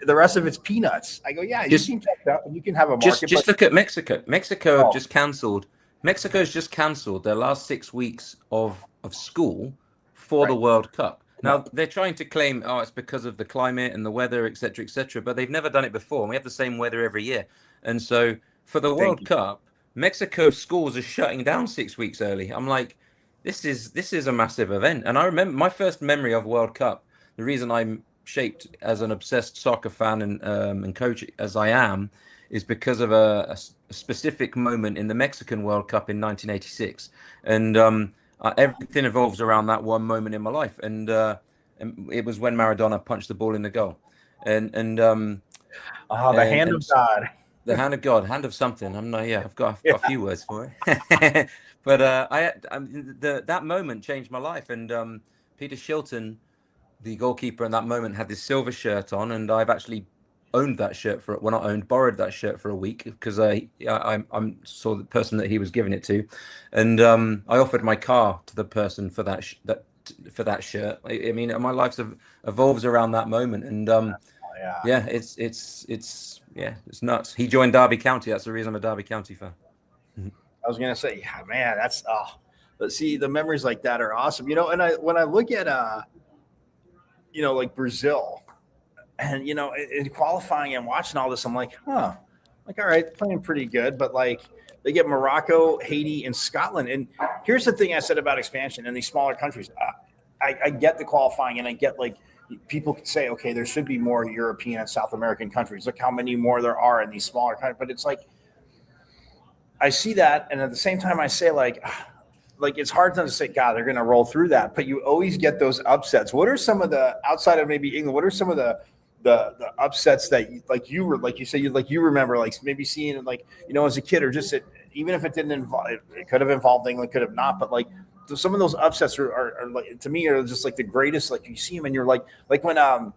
the rest of it's peanuts. I go, yeah, you can check that, and you can have a market. Just look at Mexico. Mexico have just cancelled. Mexico's just cancelled their last 6 weeks of school for the World Cup. Now they're trying to claim, it's because of the climate and the weather, et cetera, but they've never done it before. And we have the same weather every year, and so for the World Cup, Mexico's schools are shutting down 6 weeks early. I'm like, this is a massive event. And I remember my first memory of World Cup. The reason I'm shaped as an obsessed soccer fan and coach as I am is because of a specific moment in the Mexican World Cup in 1986. And everything evolves around that one moment in my life. And it was when Maradona punched the ball in the goal. The hand of God. The hand of God, hand of something. I've got a few words for it. But that moment changed my life. And Peter Shilton, the goalkeeper in that moment, had this silver shirt on, and I've actually borrowed that shirt for a week, because I saw the person that he was giving it to, and I offered my car to the person for that shirt. I mean, my life evolves around that moment, and it's nuts. He joined Derby County. That's the reason I'm a Derby County fan. I was gonna say, yeah, man, that's but see, the memories like that are awesome, And when I look at like Brazil, and in qualifying and watching all this, I'm like, all right, playing pretty good, but like they get Morocco, Haiti, and Scotland. And here's the thing I said about expansion in these smaller countries. I get the qualifying, and I get like people could say, okay, there should be more European and South American countries. Look how many more there are in these smaller countries. But it's like, I see that, and at the same time, I say like it's hard to say, God, they're going to roll through that. But you always get those upsets. What are some of the, outside of maybe England, what are some of the upsets that you remember, like maybe seeing it, like, as a kid, or just even if it didn't involve, it could have involved England, could have not, but like some of those upsets are like, to me, are just like the greatest. Like you see them and you're like when in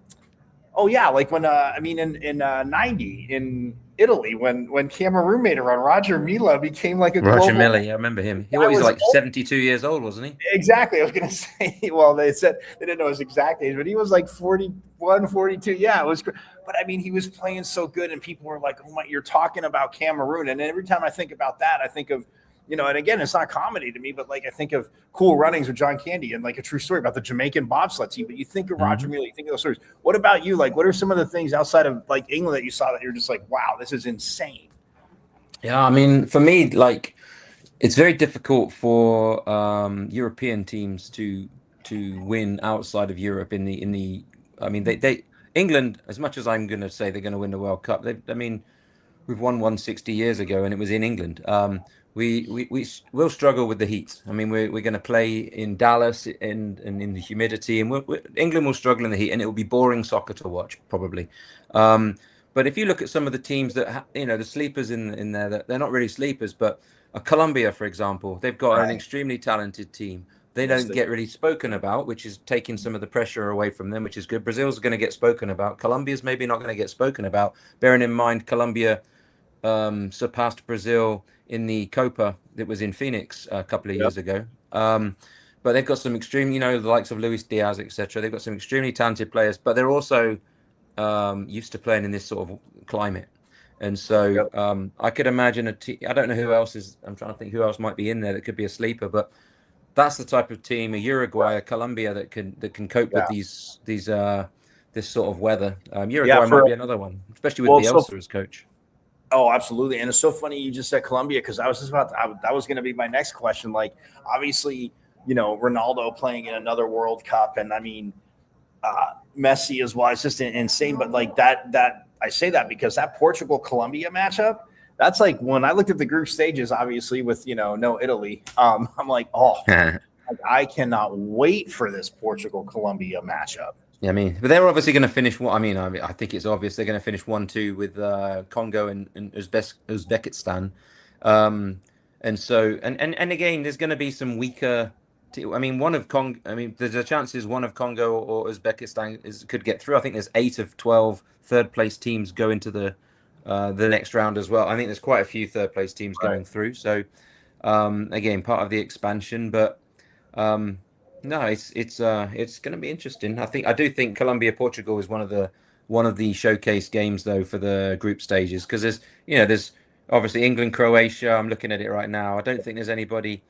90 in Italy, when Cameroon made a run, Roger Milla became like a Roger Milla. I remember him. He was like 72 years old, wasn't he? Exactly. I was going to say, well, they said they didn't know his exact age, but he was like 41, 42. Yeah, it was great. But I mean, he was playing so good, and people were like, oh my, you're talking about Cameroon. And every time I think about that, I think of, and again, it's not comedy to me, but like I think of Cool Runnings with John Candy, and like a true story about the Jamaican bobsled team. But you think of Roger Milla, you think of those stories. What about you? Like, what are some of the things outside of like England that you saw that you're just like, wow, this is insane? Yeah, I mean, for me, like, it's very difficult for European teams to win outside of Europe. I mean, England, as much as I'm going to say they're going to win the World Cup, we've won one 60 years ago, and it was in England. We'll struggle with the heat. I mean, we're going to play in Dallas and in the humidity, and England will struggle in the heat, and it will be boring soccer to watch probably. But if you look at some of the teams that the sleepers in there, that they're not really sleepers, but Colombia, for example, they've got an extremely talented team. They don't get really spoken about, which is taking some of the pressure away from them, which is good. Brazil's going to get spoken about. Colombia's maybe not going to get spoken about, bearing in mind Colombia surpassed Brazil in the Copa that was in Phoenix a couple of years ago. but they've got some extreme, the likes of Luis Diaz, etc. They've got some extremely talented players, but they're also used to playing in this sort of climate. And so I could imagine I don't know who else is. I'm trying to think who else might be in there that could be a sleeper, but that's the type of team, a Uruguay, a Colombia that can cope with this sort of weather. Uruguay might be another one, especially with Bielsa as coach. Oh, absolutely. And it's so funny you just said Colombia, because I was just that was going to be my next question. Like, obviously, Ronaldo playing in another World Cup, and I mean, Messi as well. It's just insane. But like that I say that because that Portugal-Colombia matchup, that's like when I looked at the group stages, obviously with, no Italy, I'm like, I cannot wait for this Portugal-Colombia matchup. Yeah, I mean, but they're obviously going to finish. I think it's obvious they're going to finish 1-2 with Congo and Uzbekistan, and so and again, there's going to be some weaker. There's a chances one of Congo or Uzbekistan could get through. I think there's 8 of 12 third place teams go into the next round as well. I think there's quite a few third place teams going through. So again, part of the expansion, but. No, it's going to be interesting. I do think Colombia Portugal is one of the showcase games though for the group stages, because there's obviously England Croatia. I'm looking at it right now. I don't think there's anybody.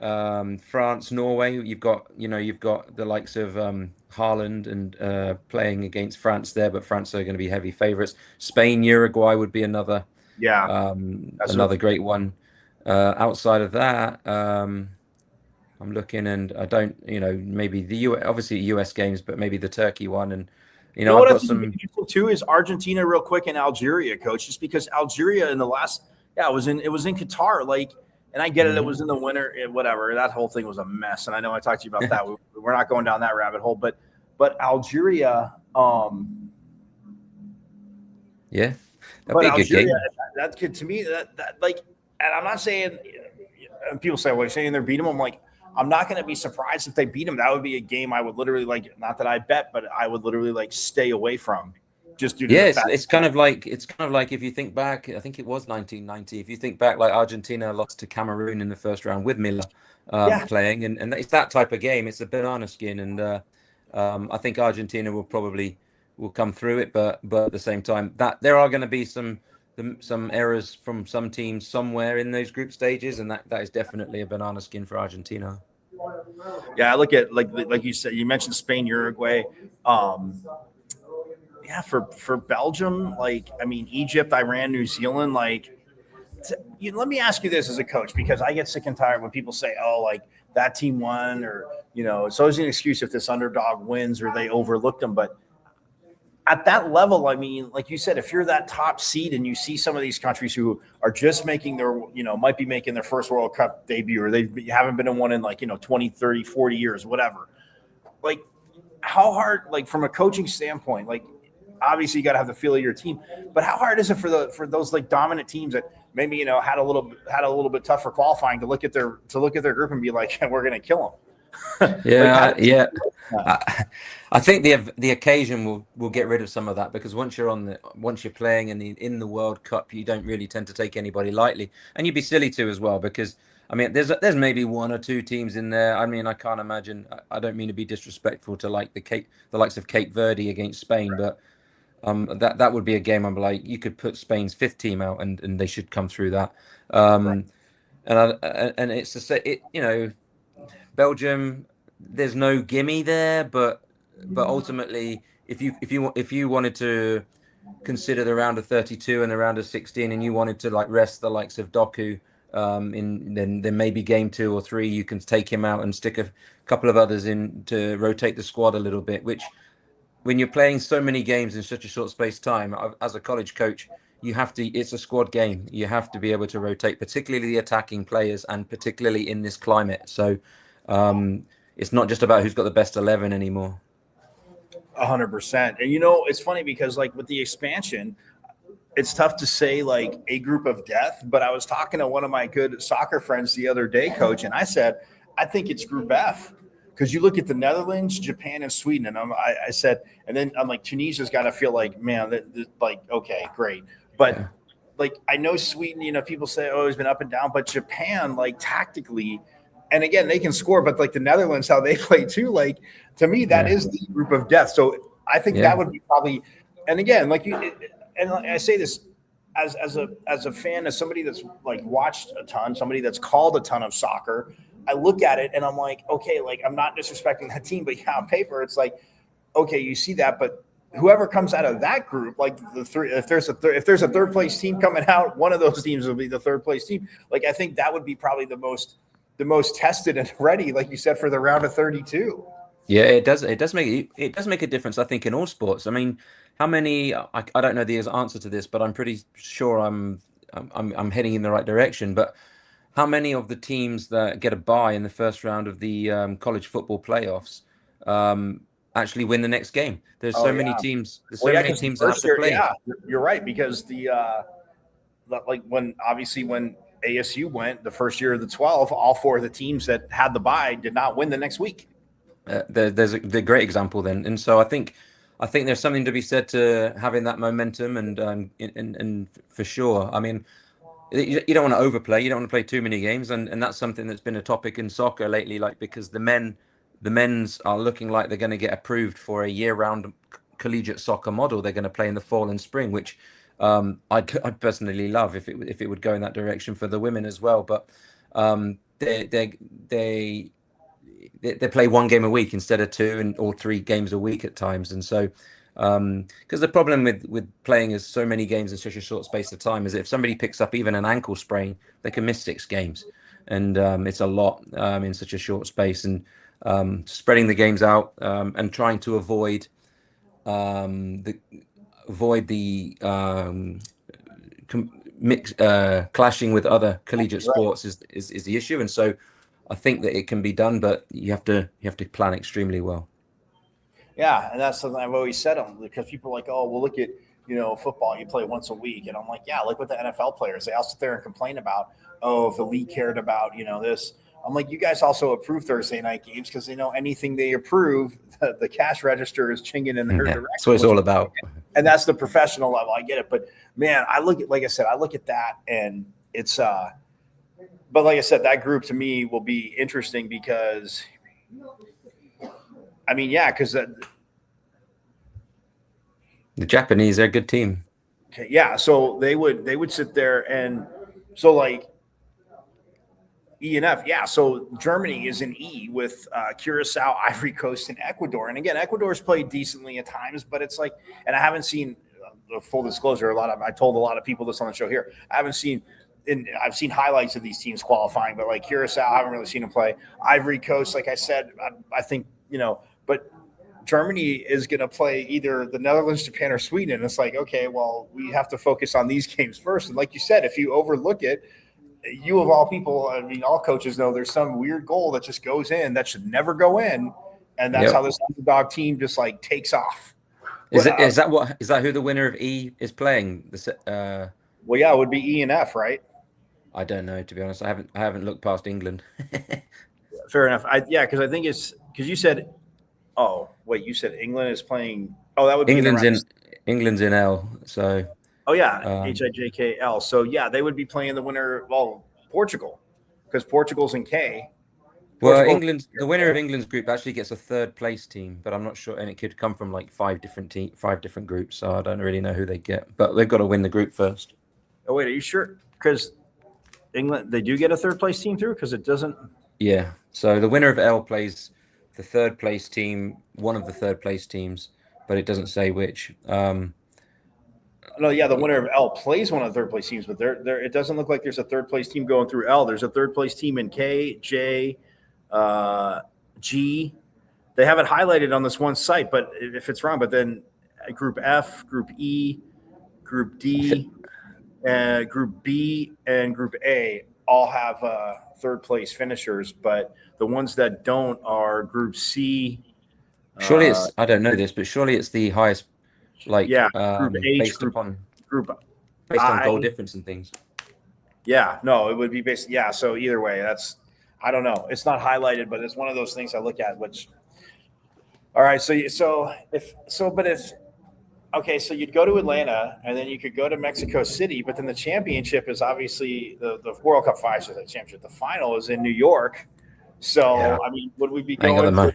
France Norway. You've got the likes of Haaland and playing against France there, but France are going to be heavy favourites. Spain Uruguay would be another another great one. Outside of that. I'm looking, and I don't, maybe the US games, but maybe the Turkey one, and I've got some too is Argentina real quick and Algeria, coach, just because Algeria in the last, it was in Qatar, like, and I get it, it was in the winter, whatever, that whole thing was a mess, and I know I talked to you about that. We're not going down that rabbit hole, but Algeria, yeah, but be a good Algeria, game. That kid to me, that like, and I'm not saying, and people say, well, you're saying they're beat them. I'm like, I'm not going to be surprised if they beat them. That would be a game I would literally not that I bet, but I would literally stay away from, just due to the fact. It's kind of like if you think back, I think it was 1990. If you think back, like Argentina lost to Cameroon in the first round with Miller playing, and it's that type of game. It's a banana skin, and I think Argentina will come through it, but at the same time, that there are going to be some errors from some teams somewhere in those group stages, and that is definitely a banana skin for Argentina. Yeah, I look at like you said, you mentioned Spain, Uruguay. For Belgium, Egypt, Iran, New Zealand, let me ask you this as a coach, because I get sick and tired when people say, that team won, or it's always an excuse if this underdog wins or they overlooked them, but at that level, like you said, if you're that top seed and you see some of these countries who are just making their, might be making their first World Cup debut, or they haven't been in one in 20, 30, 40 years, whatever. How hard, from a coaching standpoint, obviously you got to have the feel of your team, but how hard is it for those dominant teams that maybe, had a little bit tougher qualifying to look at their group and be like, we're going to kill them. I think the occasion will get rid of some of that, because once you're playing in the World Cup, you don't really tend to take anybody lightly, and you'd be silly to as well, because there's maybe one or two teams in there. I can't imagine. I don't mean to be disrespectful to the likes of Cape Verde against Spain, but that would be a game I'm like, you could put Spain's 5th team out and they should come through that. And it's Belgium, there's no gimme there, but ultimately, if you wanted to consider the round of 32 and the round of 16, and you wanted to rest the likes of Doku, then maybe game 2 or 3 you can take him out and stick a couple of others in to rotate the squad a little bit. Which, when you're playing so many games in such a short space time, as a college coach, it's a squad game. You have to be able to rotate, particularly the attacking players, and particularly in this climate. So. It's not just about who's got the best 11 anymore. 100%. And it's funny because with the expansion, it's tough to say a group of death, but I was talking to one of my good soccer friends the other day, coach, and I said, I think it's group F, because you look at the Netherlands, Japan, and Sweden, and I said, and then I'm like, Tunisia's got to feel okay, great. But I know Sweden, people say, oh, it's been up and down, but Japan, tactically, and again, they can score, but like the Netherlands, how they play too, like to me, that is the group of death. So I think that would be probably, and again, like and I say this as a fan, as somebody that's like watched a ton, somebody that's called a ton of soccer, I look at it and I'm like, okay, like I'm not disrespecting that team, but on paper, it's like, okay, you see that, but whoever comes out of that group, like the three, if there's a third place team coming out, one of those teams will be the third place team. Like I think that would be probably the most tested and ready, like you said, for the round of 32. Yeah, it does make a difference, I think, in all sports. I mean, how many? I don't know the answer to this, but I'm pretty sure I'm heading in the right direction. But how many of the teams that get a bye in the first round of the college football playoffs actually win the next game? There's so many teams. There's so many teams that have to play. Yeah, you're right, because like when ASU went the first year of the 12, all four of the teams that had the bye did not win the next week. There's the great example then, and so I think there's something to be said to having that momentum, and for sure. I mean, you don't want to overplay. You don't want to play too many games, and that's something that's been a topic in soccer lately. Like because the men's are looking like they're going to get approved for a year-round collegiate soccer model. They're going to play in the fall and spring, which I'd personally love if it would go in that direction for the women as well. But they play one game a week instead of two or three games a week at times, and so because the problem with playing is so many games in such a short space of time is that if somebody picks up even an ankle sprain, they can miss 6 games, and it's a lot in such a short space. And spreading the games out and trying to avoid clashing with other collegiate sports is the issue. And so I think that it can be done, but you have to plan extremely well. Yeah, and that's something I've always said because people are like, oh, well, look at football, you play once a week, and I'm like, yeah, look what the NFL players, they all sit there and complain about, oh, if the league cared about this. I'm like, you guys also approve Thursday night games because anything they approve, the cash register is chinging in their direction. That's what it's all about. And that's the professional level. I get it. But man, I look at that, and it's but like I said, that group to me will be interesting because I mean, yeah, because the Japanese are a good team. Okay, yeah, so they would sit there, and so like E and F, yeah. So Germany is in E with Curacao, Ivory Coast, and Ecuador. And again, Ecuador's played decently at times, but it's like, and I haven't seen the full disclosure. I told a lot of people this on the show here. I've seen highlights of these teams qualifying, but like Curacao, I haven't really seen them play. Ivory Coast, like I said, I think but Germany is going to play either the Netherlands, Japan, or Sweden. And it's like, okay, well, we have to focus on these games first. And like you said, if you overlook it, you of all people, I mean, all coaches know there's some weird goal that just goes in that should never go in, and that's how this underdog team just like takes off. Is that who the winner of E is playing? Well, yeah, it would be E and F, right? I don't know, to be honest. I haven't looked past England. Fair enough. Because I think it's because you said, oh wait, you said England is playing. Oh, that would be England's in L. So. Oh yeah, HIJKL. So yeah, they would be playing the winner. Well, Portugal, because Portugal's in K. Well, the winner of England's group actually gets a third place team, but I'm not sure, and it could come from like 5 different groups. So I don't really know who they get, but they've got to win the group first. Oh wait, are you sure? Because England, they do get a third place team through, because it doesn't. Yeah. So the winner of L plays the third place team, one of the third place teams, but it doesn't say which. No, yeah, the winner of L plays one of the third place teams, but there it doesn't look like there's a third place team going through L. There's a third place team in K, J, G. They have it highlighted on this one site, but if it's wrong, but then Group F, Group E, Group D, Group B, and Group A all have third place finishers, but the ones that don't are Group C. Surely it's, I don't know this, but surely it's the highest. Like Group H, based on goal difference and things. Yeah, no, it would be based. Yeah, so either way, that's, I don't know. It's not highlighted, but it's one of those things I look at. Which, all right, so you'd go to Atlanta, and then you could go to Mexico City, but then the championship is obviously the World Cup championship. The final is in New York. So, Yeah. I mean, would we be I ain't got the going money.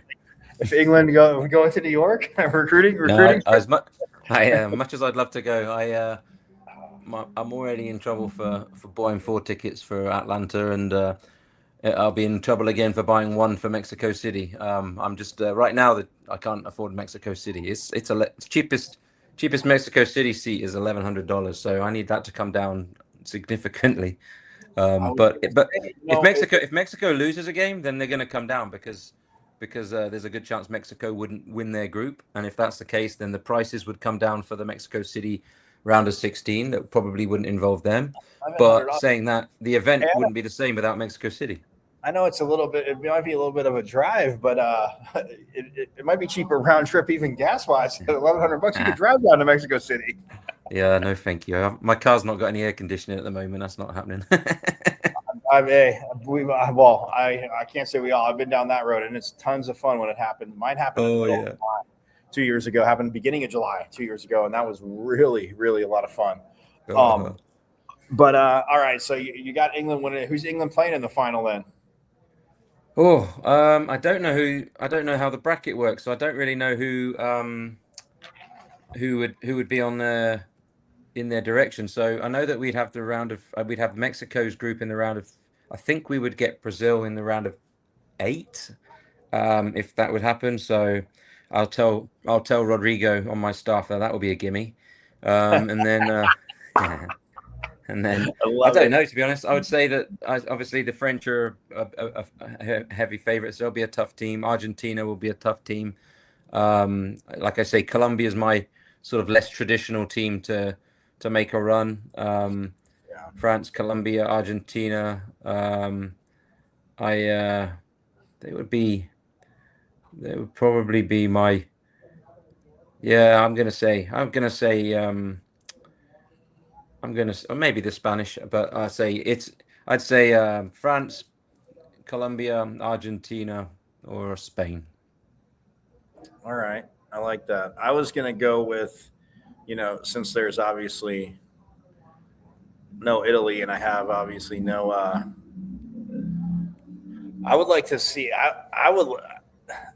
if England we going to New York recruiting? No, much as I'd love to go, I'm already in trouble for buying 4 tickets for Atlanta, and I'll be in trouble again for buying 1 for Mexico City. I'm just right now that I can't afford Mexico City. It's cheapest Mexico City seat is $1,100, so I need that to come down significantly. But if Mexico loses a game, then they're going to come down because there's a good chance Mexico wouldn't win their group, and if that's the case, then the prices would come down for the Mexico City round of 16. That probably wouldn't involve them. But saying that, the event wouldn't be the same without Mexico City. I know it's a little bit. It might be a little bit of a drive, but it might be cheaper round trip, even gas wise. $1,100, you could drive down to Mexico City. Yeah, no, thank you. My car's not got any air conditioning at the moment. That's not happening. I can't say we all. I've been down that road, and it's tons of fun when it happened. Mine happened in the middle of July 2 years ago. Happened beginning of July 2 years ago, and that was really, really a lot of fun. But all right, so you got England winning. Who's England playing in the final then? I don't know how the bracket works, so I don't really know who would be on in their direction. So I know that we'd have we'd have Mexico's group in the round of. I think we would get Brazil in the round of 8, if that would happen. So I'll tell Rodrigo on my staff that will be a gimme, and then. And then I don't know, to be honest. I would say that obviously the French are a heavy favourites. They'll be a tough team. Argentina will be a tough team. Like I say, Colombia is my sort of less traditional team to make a run. France, Colombia, Argentina. They would probably be my. Yeah, I'm gonna say. Or maybe the Spanish, but I'd say France, Colombia, Argentina, or Spain. All right, I like that. I was gonna go with, since there's obviously no Italy, and I have obviously no. I would like to see. I would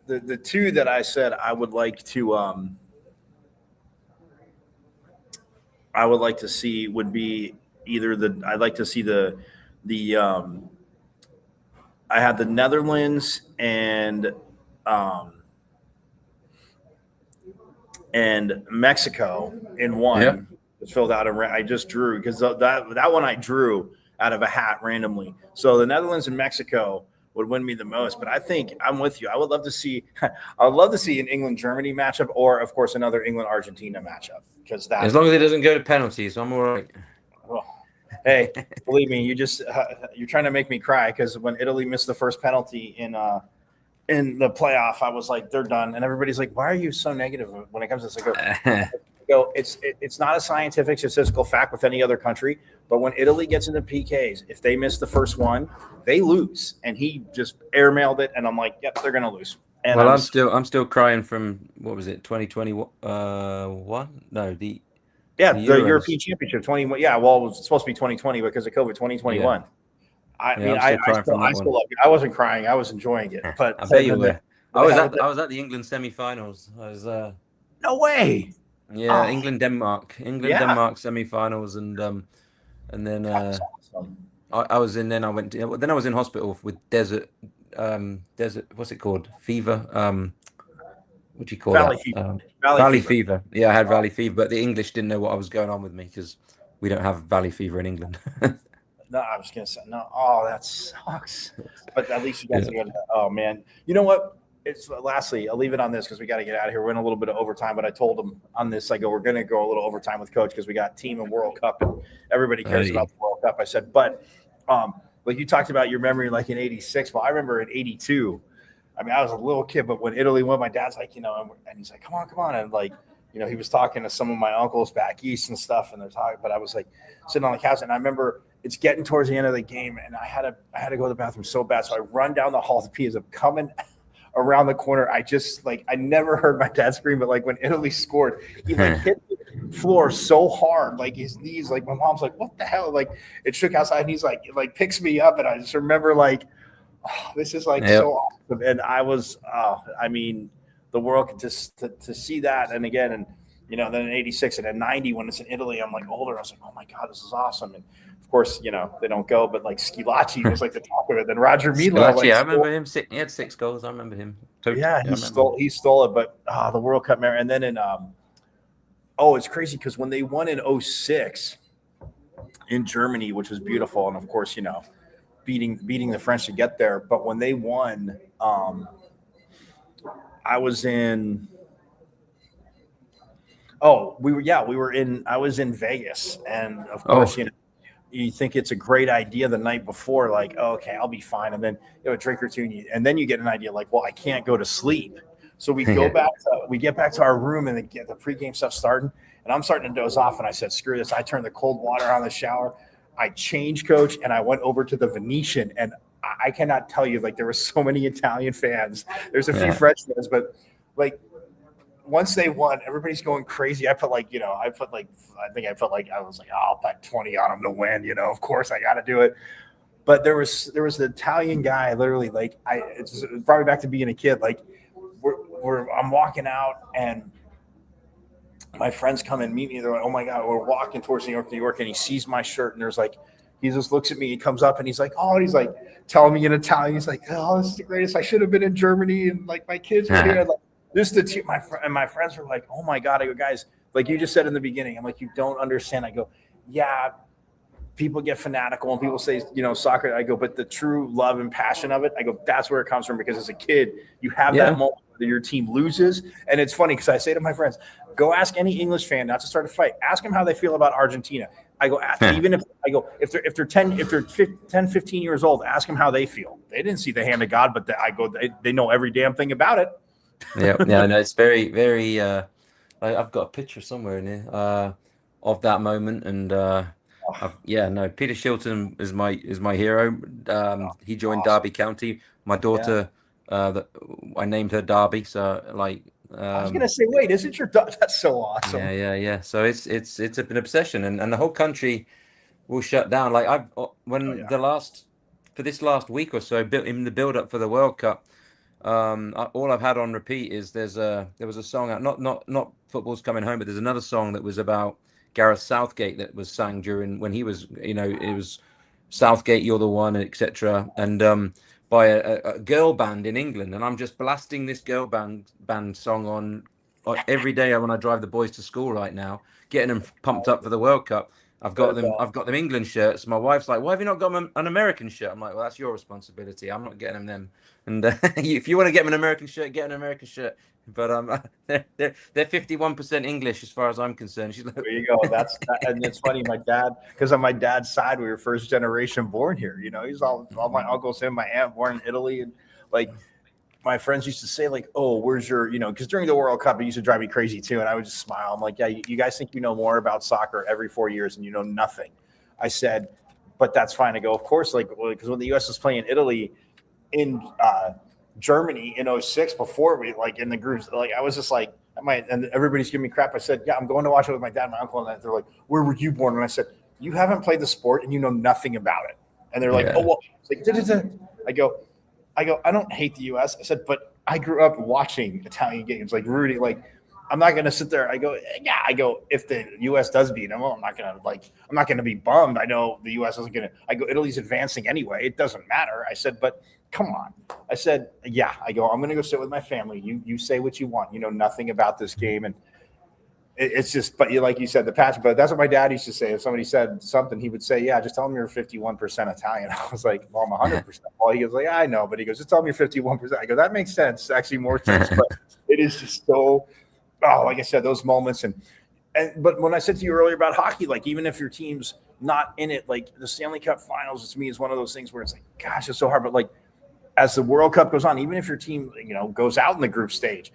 the 2 that I said I would like to. I would like to see would be either I'd like to see the I had the Netherlands and Mexico in one. Yeah. It's filled out. I just drew because that one I drew out of a hat randomly. So the Netherlands and Mexico would win me the most. But I think I'm with you. I would love to see an England-Germany matchup, or of course another England-Argentina matchup. Because as long as it doesn't go to penalties, I'm all right. Well, hey, believe me, you're trying to make me cry, because when Italy missed the first penalty in the playoff, I was like, they're done, and everybody's like, why are you so negative when it comes to this? I go, it's not a scientific statistical fact with any other country, but when Italy gets into PKs, if they miss the first one, they lose, and he just airmailed it, and I'm like, yep, they're gonna lose. And well, I'm still crying from, what was it, 2021? No, the European Championship 20. Yeah, well, it was supposed to be 2020 because of COVID. 2021. Yeah. I still love it. I wasn't crying. I was enjoying it. But I bet you were. I was at the England semi-finals. No way. Yeah, England-Denmark semi-finals, and then awesome. I was in. Then I went. Then I was in hospital with desert. What's it called? Fever. What do you call Valley that? fever. Valley fever. Yeah, I had valley fever, but the English didn't know what was going on with me because we don't have valley fever in England. No, I was gonna say no. Oh, that sucks. But at least you guys are gonna. Oh man, you know what? Lastly, I'll leave it on this because we got to get out of here. We're in a little bit of overtime, but I told them on this, I go, we're going to go a little overtime with Coach because we got team and World Cup, and everybody cares about the World Cup. I said, but like you talked about your memory, like in '86. Well, I remember in '82. I mean, I was a little kid, but when Italy won, my dad's like, and he's like, come on, and like, he was talking to some of my uncles back east and stuff, and they're talking. But I was like sitting on the couch, and I remember it's getting towards the end of the game, and I had to go to the bathroom so bad, so I run down the hall to pee as I'm coming around the corner. I never heard my dad scream, but like when Italy scored, he like hit the floor so hard, like his knees, like my mom's like, what the hell? Like it shook outside, and he's like, it like picks me up, and I just remember like, this is like Yep. so awesome. And I was, I mean, the world just to see that. And again, and then in '86 and in '90 when it's in Italy, I'm like older. I was like, oh my god, this is awesome. And of course, they don't go, but like Schilacci was like the top of it. Then Roger Milo, I remember him. He had 6 goals. I remember him. Yeah, he stole it. But the World Cup, and then in it's crazy because when they won in '06 in Germany, which was beautiful, and of course, beating the French to get there. But when they won, I was in. I was in Vegas, and of course, you think it's a great idea the night before, like, oh, okay, I'll be fine, and then a drink or two, and then you get an idea, like, well, I can't go to sleep, so we get back to our room, and get the pregame stuff starting, and I'm starting to doze off, and I said, screw this, I turned the cold water on the shower, I changed, coach, and I went over to the Venetian, and I cannot tell you, like, there were so many Italian fans, there's a few French fans, but like. Once they won, everybody's going crazy. I was like, I'll bet 20 on them to win. Of course I got to do it. But there was an Italian guy, literally, like it's brought me back to being a kid. Like I'm walking out, and my friends come and meet me. They're like, oh my god, we're walking towards New York, and he sees my shirt, and there's like, he just looks at me. He comes up and he's like, oh, and he's like telling me in Italian. He's like, oh, this is the greatest. I should have been in Germany, and like my kids were here. Like, this is the team. My friends were like, oh my god. I go, guys, like you just said in the beginning. I'm like, you don't understand. I go, yeah, people get fanatical and people say, soccer. I go, but the true love and passion of it, I go, that's where it comes from. Because as a kid, you have that moment where your team loses, and it's funny because I say to my friends, go ask any English fan not to start a fight. Ask them how they feel about Argentina. I go, even if they're 10, 15 years old, ask them how they feel. They didn't see the hand of God, but they know every damn thing about it. No, it's very, very. I've got a picture somewhere in here of that moment, and Peter Shilton is my hero. He joined Derby County. My daughter, I named her Derby. So like, I was gonna say, wait, isn't your daughter? That's so awesome. Yeah. So it's an obsession, and the whole country will shut down. Like for this last week or so, in the build up for the World Cup. All I've had on repeat is there was a song out, not Football's Coming Home, but there's another song that was about Gareth Southgate that was sang during when he was, it was Southgate, You're the One, etc. And by a girl band in England, and I'm just blasting this girl band song on every day when I drive the boys to school right now, getting them pumped up for the World Cup. I've got them England shirts. My wife's like, why have you not got them an American shirt? I'm like, well, that's your responsibility. I'm not getting them. And if you want to get them an American shirt, get an American shirt. But they're 51% English as far as I'm concerned. She's like, there you go. And it's funny. My dad, because on my dad's side, we were first generation born here. He's all my uncles and my aunt born in Italy, and like my friends used to say, like, oh, where's your, because during the World Cup, it used to drive me crazy too. And I would just smile. I'm like, yeah, you guys think you know more about soccer every 4 years and you know nothing. I said, but that's fine. I go, of course, because when the U.S. was playing Italy in Germany in '06 before we, like, in the groups, like, I was just like, and everybody's giving me crap. I said, yeah, I'm going to watch it with my dad and my uncle. And they're like, where were you born? And I said, you haven't played the sport and you know nothing about it. And they're like, oh, well, it's like, I go, I don't hate the U.S. I said, but I grew up watching Italian games, like Rudy. Like, I'm not going to sit there. I go, if the U.S. does beat them, well, I'm not going to be bummed. I know the U.S. isn't going to. I go, Italy's advancing anyway. It doesn't matter. I said, but come on. I said, yeah. I go, I'm going to go sit with my family. You say what you want. You know nothing about this game, and it's just, but like you said, the passion. But that's what my dad used to say. If somebody said something, he would say, yeah, just tell them you're 51% Italian. I was like, well, I'm 100%. Well, he goes, like, I know. But he goes, just tell them you're 51%. I go, that makes sense. Actually, more sense. But it is just so, like I said, those moments. But when I said to you earlier about hockey, like, even if your team's not in it, like the Stanley Cup Finals, to me, is one of those things where it's like, gosh, it's so hard. But like, as the World Cup goes on, even if your team, goes out in the group stage,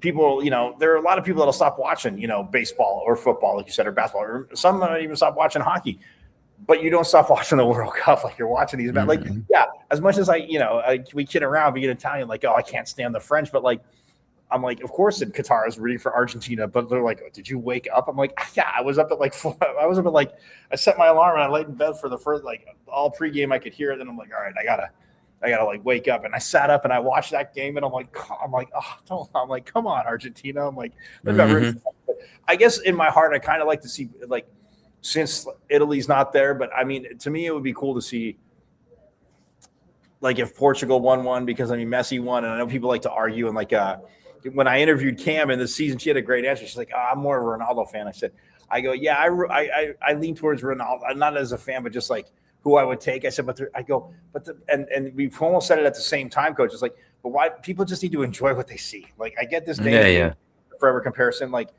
people, there are a lot of people that'll stop watching, baseball or football, like you said, or basketball, or some might even stop watching hockey. But you don't stop watching the World Cup. Like, you're watching these, like, yeah. As much as we kid around, we get Italian, like, oh, I can't stand the French, but like, I'm like, of course, in Qatar, I was rooting for Argentina, but they're like, oh, did you wake up? I'm like, yeah, I was up at like 4. I set my alarm and I laid in bed for the first, like, all pregame I could hear it. Then I'm like, all right, I gotta like wake up. And I sat up and I watched that game, and I'm like, come on, Argentina. I'm like, I guess in my heart, I kind of like to see, like, since Italy's not there, but I mean, to me, it would be cool to see, like, if Portugal won one, because I mean, Messi won, and I know people like to argue, and like, when I interviewed Cam in this season, she had a great answer. She's like, I'm more of a Ronaldo fan. I go, yeah, I lean towards Ronaldo. I'm not as a fan, but just like who I would take. I said, and we've almost said it at the same time, Coach. It's like, but why people just need to enjoy what they see. Like, I get this day forever comparison. Like,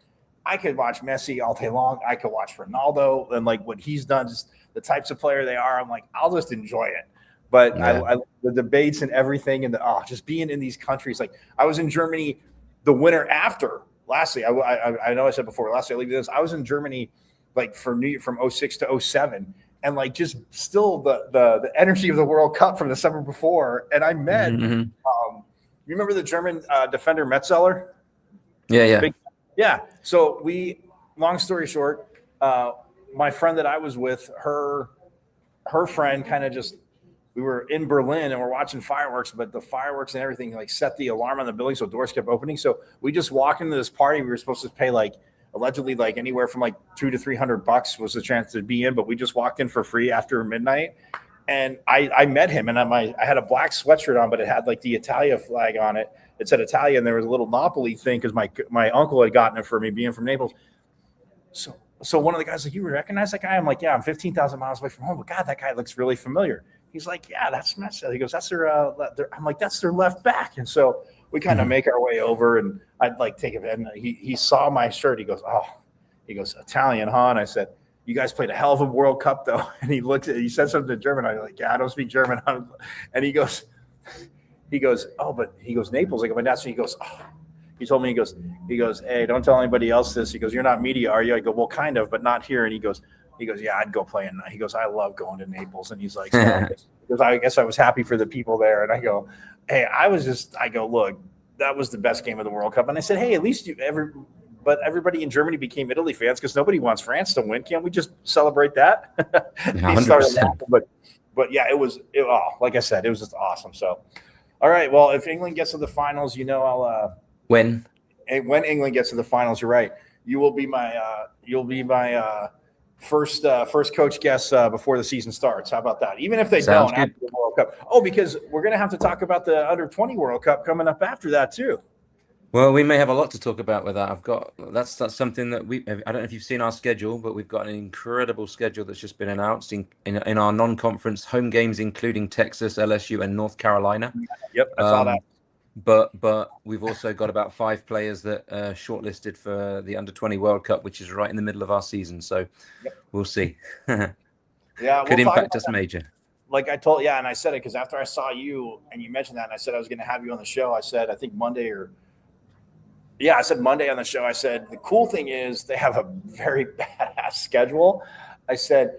I could watch Messi all day long. I could watch Ronaldo and like what he's done, just the types of player they are. I'm like, I'll just enjoy it. But I the debates and everything, and just being in these countries. Like, I was in Germany the winter after. Lastly, I know I said before. Lastly, I leave this. I was in Germany, like, from 06 to 07, and like just still the energy of the World Cup from the summer before. And I met. You remember the German defender Metzeler? Yeah. So long story short, my friend that I was with, her friend kind of just. We were in Berlin and we're watching fireworks, but the fireworks and everything like set the alarm on the building, so doors kept opening. So we just walked into this party. We were supposed to pay like allegedly like anywhere from like $200 to $300 was the chance to be in, but we just walked in for free after midnight. And I met him, and I had a black sweatshirt on, but it had like the Italia flag on it. It said Italia, and there was a little Napoli thing because my uncle had gotten it for me, being from Naples. So one of the guys like, you recognize that guy? I'm like, yeah, I'm 15,000 miles away from home, but God, that guy looks really familiar. He's like, yeah, that's Messi. He goes, that's their. I'm like, that's their left back. And so we kind of make our way over, and I'd like take it. And he saw my shirt. He goes, Italian, huh? And I said, you guys played a hell of a World Cup, though. And he said something in German. I'm like, yeah, I don't speak German. And he goes, Naples. Like, my dad. He goes, oh. He told me, he goes, hey, don't tell anybody else this. He goes, you're not media, are you? I go, well, kind of, but not here. And he goes, yeah, I'd go play. And he goes, I love going to Naples. And he's like, because I guess I was happy for the people there. And I go, hey, look, that was the best game of the World Cup. And I said, hey, at least but everybody in Germany became Italy fans because nobody wants France to win. Can't we just celebrate that? 100%. But yeah, like I said, it was just awesome. So, all right. Well, if England gets to the finals, I'll when England gets to the finals, you're right. You'll be my first coach guest before the season starts. How about that? Even if they don't after the World Cup. Oh, because we're going to have to talk about the under-20 World Cup coming up after that too. Well, we may have a lot to talk about with that. That's something that I don't know if you've seen our schedule, but we've got an incredible schedule that's just been announced in our non-conference home games, including Texas, LSU, and North Carolina. Yep, I saw that. But we've also got about 5 players that are shortlisted for the Under-20 World Cup, which is right in the middle of our season. So We'll see. Yeah, could impact us major. Like I told, and I said it because after I saw you and you mentioned that, and I said I was going to have you on the show. I said I think Monday I said Monday on the show. I said the cool thing is they have a very badass schedule. I said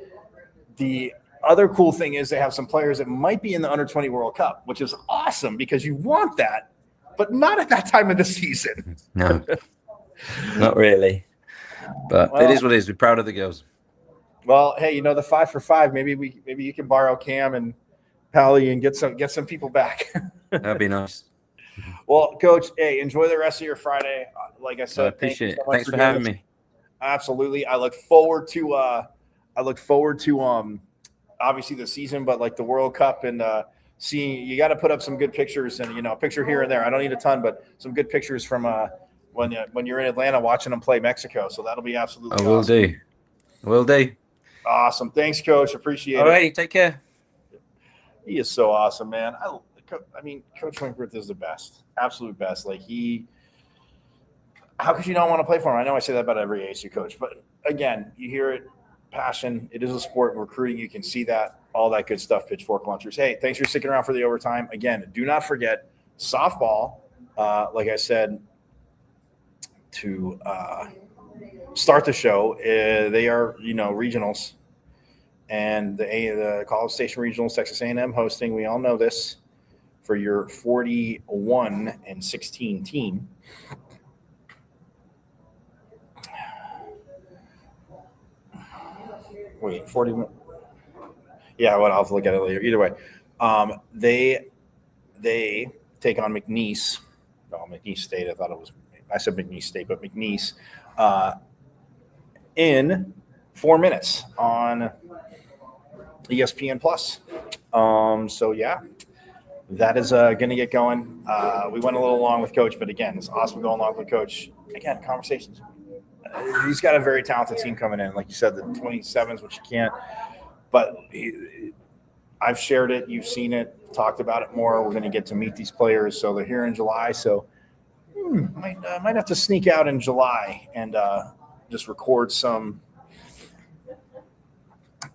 the other cool thing is they have some players that might be in the Under-20 World Cup, which is awesome because you want that, but not at that time of the season. No, not really. But it is what it is. We're proud of the girls. Well, hey, the 5 for 5. Maybe you can borrow Cam and Pally and get some people back. That'd be nice. Well, Coach, hey, enjoy the rest of your Friday. Like I said, I appreciate it. Thanks for having me. Absolutely. I look forward to obviously the season, but like the World Cup and seeing. You got to put up some good pictures and a picture here and there. I don't need a ton, but some good pictures from when you're in Atlanta watching them play Mexico. So that'll be absolutely awesome. Will do. Awesome. Thanks, Coach. Appreciate it. All right. Take care. He is so awesome, man. I mean, Coach Winkworth is the best, absolute best. Like how could you not want to play for him? I know I say that about every ASU coach, but again, you hear it, passion. It is a sport, recruiting. You can see that, all that good stuff. Pitchfork Launchers. Hey, thanks for sticking around for the overtime. Again, do not forget softball. Like I said, to start the show, they are regionals, and the College Station Regionals, Texas A&M hosting. We all know this. For your 41-16 team. Wait, 41. Yeah, well, I'll have to look at it later. Either way, they take on McNeese. No, McNeese State. I said McNeese State, but McNeese in 4 minutes on ESPN Plus. So yeah, that is going to get going. We went a little long with Coach, but again, it's awesome going along with Coach. Again, conversations. He's got a very talented team coming in. Like you said, the 27s, which you can't. But I've shared it. You've seen it. Talked about it more. We're going to get to meet these players. So they're here in July. So might have to sneak out in July and just record some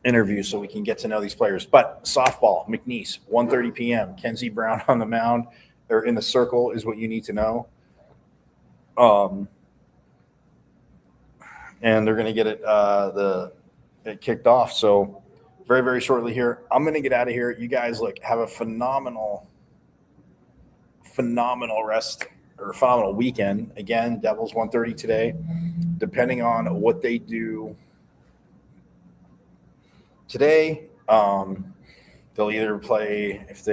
interviews so we can get to know these players. But softball, McNeese, 1:30 p.m. Kenzie Brown on the mound or in the circle is what you need to know. And they're going to get it kicked off. So very, very shortly here. I'm going to get out of here. You guys, look, have a phenomenal rest or phenomenal weekend. Again, Devils 1:30 today. Depending on what they do today, they'll either play because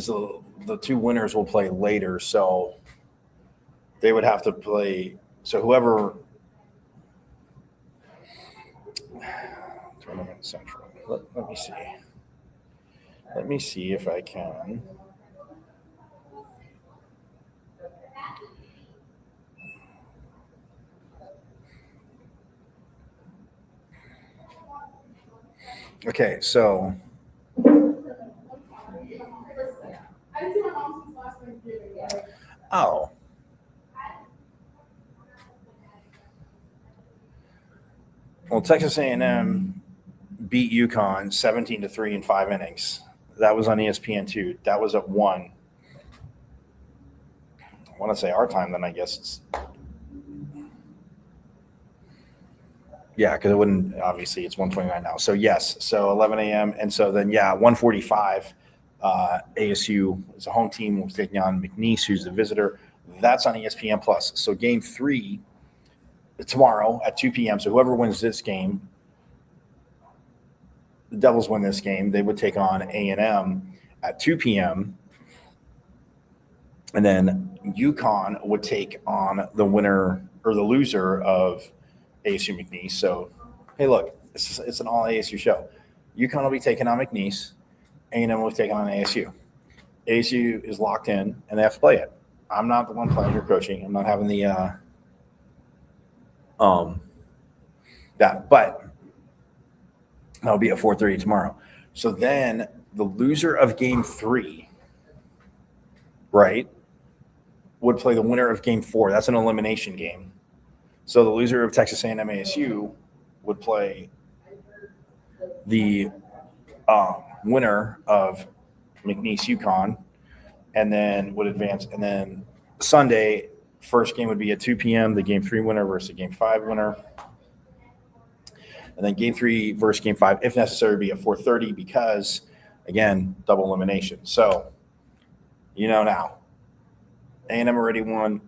the two winners will play later. So they would have to play. So whoever Tournament Central. Let me see. Let me see if I can. Okay, so well, Texas A&M beat UConn 17-3 in 5 innings. That was on ESPN2. That was at 1. I want to say our time, then I guess it's because it wouldn't, obviously it's 1:29 now. So yes, so 11 a.m. And so then 1:45, ASU is a home team. We're taking on McNeese, who's the visitor. That's on ESPN Plus. So game 3 tomorrow at 2 p.m. So whoever wins this game, the Devils win this game, they would take on A&M at 2 p.m. And then UConn would take on the winner or the loser of ASU McNeese. So, hey, look, it's an all ASU show. UConn will be taking on McNeese. A&M will be taking on ASU. ASU is locked in, and they have to play it. I'm not the one playing or coaching. I'm not having the but that'll be at 4:30 tomorrow. So then the loser of game 3, right, would play the winner of game 4. That's an elimination game. So the loser of Texas A&M ASU would play the winner of McNeese UConn, and then would advance. And then Sunday, first game would be at 2 p.m. The game 3 winner versus the game 5 winner. And then game 3 versus game 5, if necessary, would be at 4:30 because, again, double elimination. So, now, A&M already won.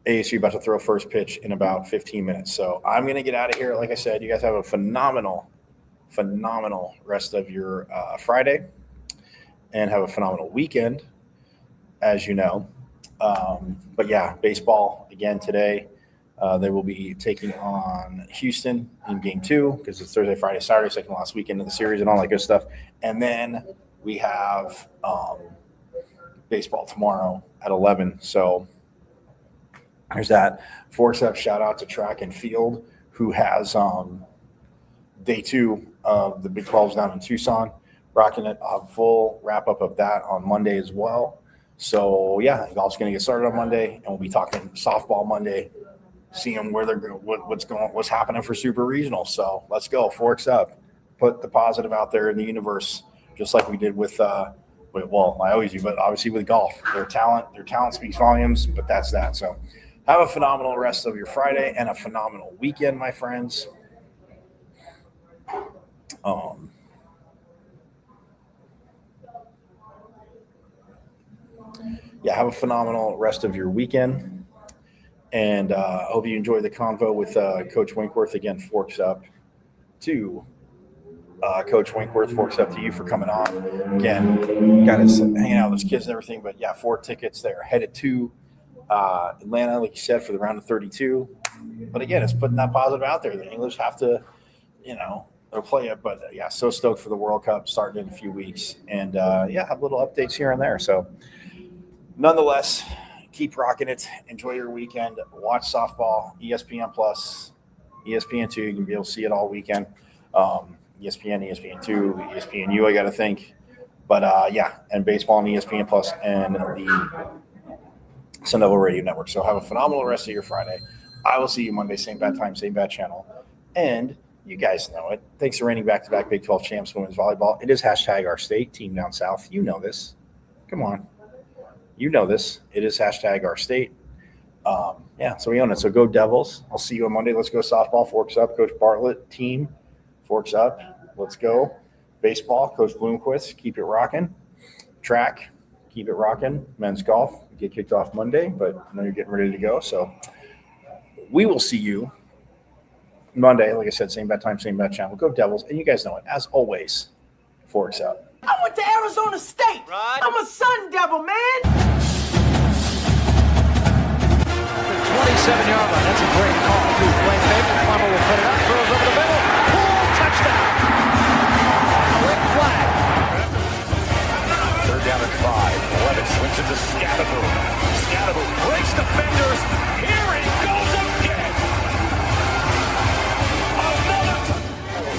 ASU about to throw first pitch in about 15 minutes. So I'm going to get out of here. Like I said, you guys have a phenomenal rest of your Friday and have a phenomenal weekend, as you know. But yeah, baseball again today. They will be taking on Houston in game 2 because it's Thursday, Friday, Saturday, second last weekend of the series and all that good stuff. And then we have baseball tomorrow at 11. So there's that. Forks up, shout out to track and field, who has day 2 of the Big 12s down in Tucson, rocking it. A full wrap-up of that on Monday as well. So, yeah, golf's going to get started on Monday, and we'll be talking softball Monday, seeing where they're what's happening for Super Regional. So let's go. Forks up. Put the positive out there in the universe, just like we did with I always do, but obviously with golf. Their talent speaks volumes, but that's that. So have a phenomenal rest of your Friday and a phenomenal weekend, my friends. Have a phenomenal rest of your weekend. And I hope you enjoy the convo with Coach Winkworth. Again, Forks Up to Coach Winkworth, forks up to you for coming on. Again, got us hanging out with those kids and everything. But yeah, 4 tickets there. Headed to Atlanta, like you said, for the round of 32. But again, it's putting that positive out there. The English have to, they'll play it. But yeah, so stoked for the World Cup starting in a few weeks. And yeah, have little updates here and there. So nonetheless, keep rocking it. Enjoy your weekend. Watch softball, ESPN Plus, ESPN2. You can be able to see it all weekend. ESPN, ESPN2, ESPNU, I got to think. But yeah, and baseball on ESPN Plus and the Sun Devil Radio Network. So have a phenomenal rest of your Friday. I will see you Monday, same bad time, same bad channel. And you guys know it. Thanks for reigning back-to-back Big 12 champs women's volleyball. It is hashtag our state, team down south. You know this. Come on. You know this. It is hashtag our state. Yeah, so we own it. So go Devils. I'll see you on Monday. Let's go softball. Forks up. Coach Bartlett. Team. Forks up. Let's go. Baseball. Coach Bloomquist. Keep it rocking. Track. Keep it rocking. Men's golf. Get kicked off Monday, but I know you're getting ready to go. So we will see you Monday. Like I said, same bad time, same bad channel. Go Devils. And you guys know it. As always, Forks up. I went to Arizona State. Right. I'm a Sun Devil, man. 27-yard line. That's a great call. Wayne Baker. Plummer will put it up. Throws over the middle. Pull. Touchdown. Quick flag. 3rd down and 5. Levitt swings it to Scadaboo. Scadaboo breaks defenders. Here he goes again.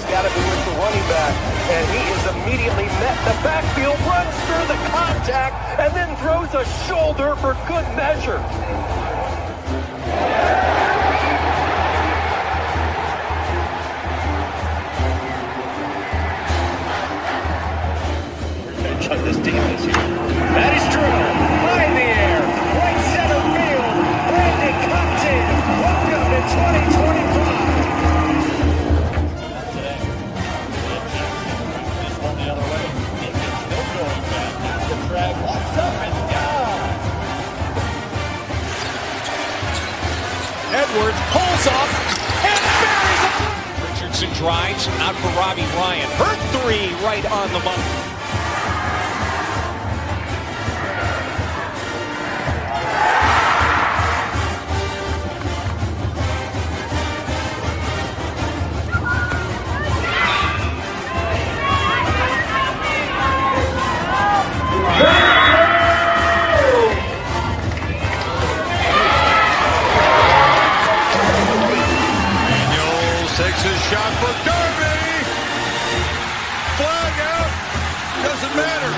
Scadaboo is the running back, and he is immediately met. The backfield runs through the contact and then throws a shoulder for good measure. Revenge on this defense here. That is true. High in the air. Right center field. Brandon Compton. Welcome to 2025. This one the other way. Still going back. That's the drag. Walks up and down. Edwards pulls off and buries it. Richardson drives out for Robbie Ryan. Hurt 3 right on the money. Takes his shot for Darby. Flag out. Doesn't matter.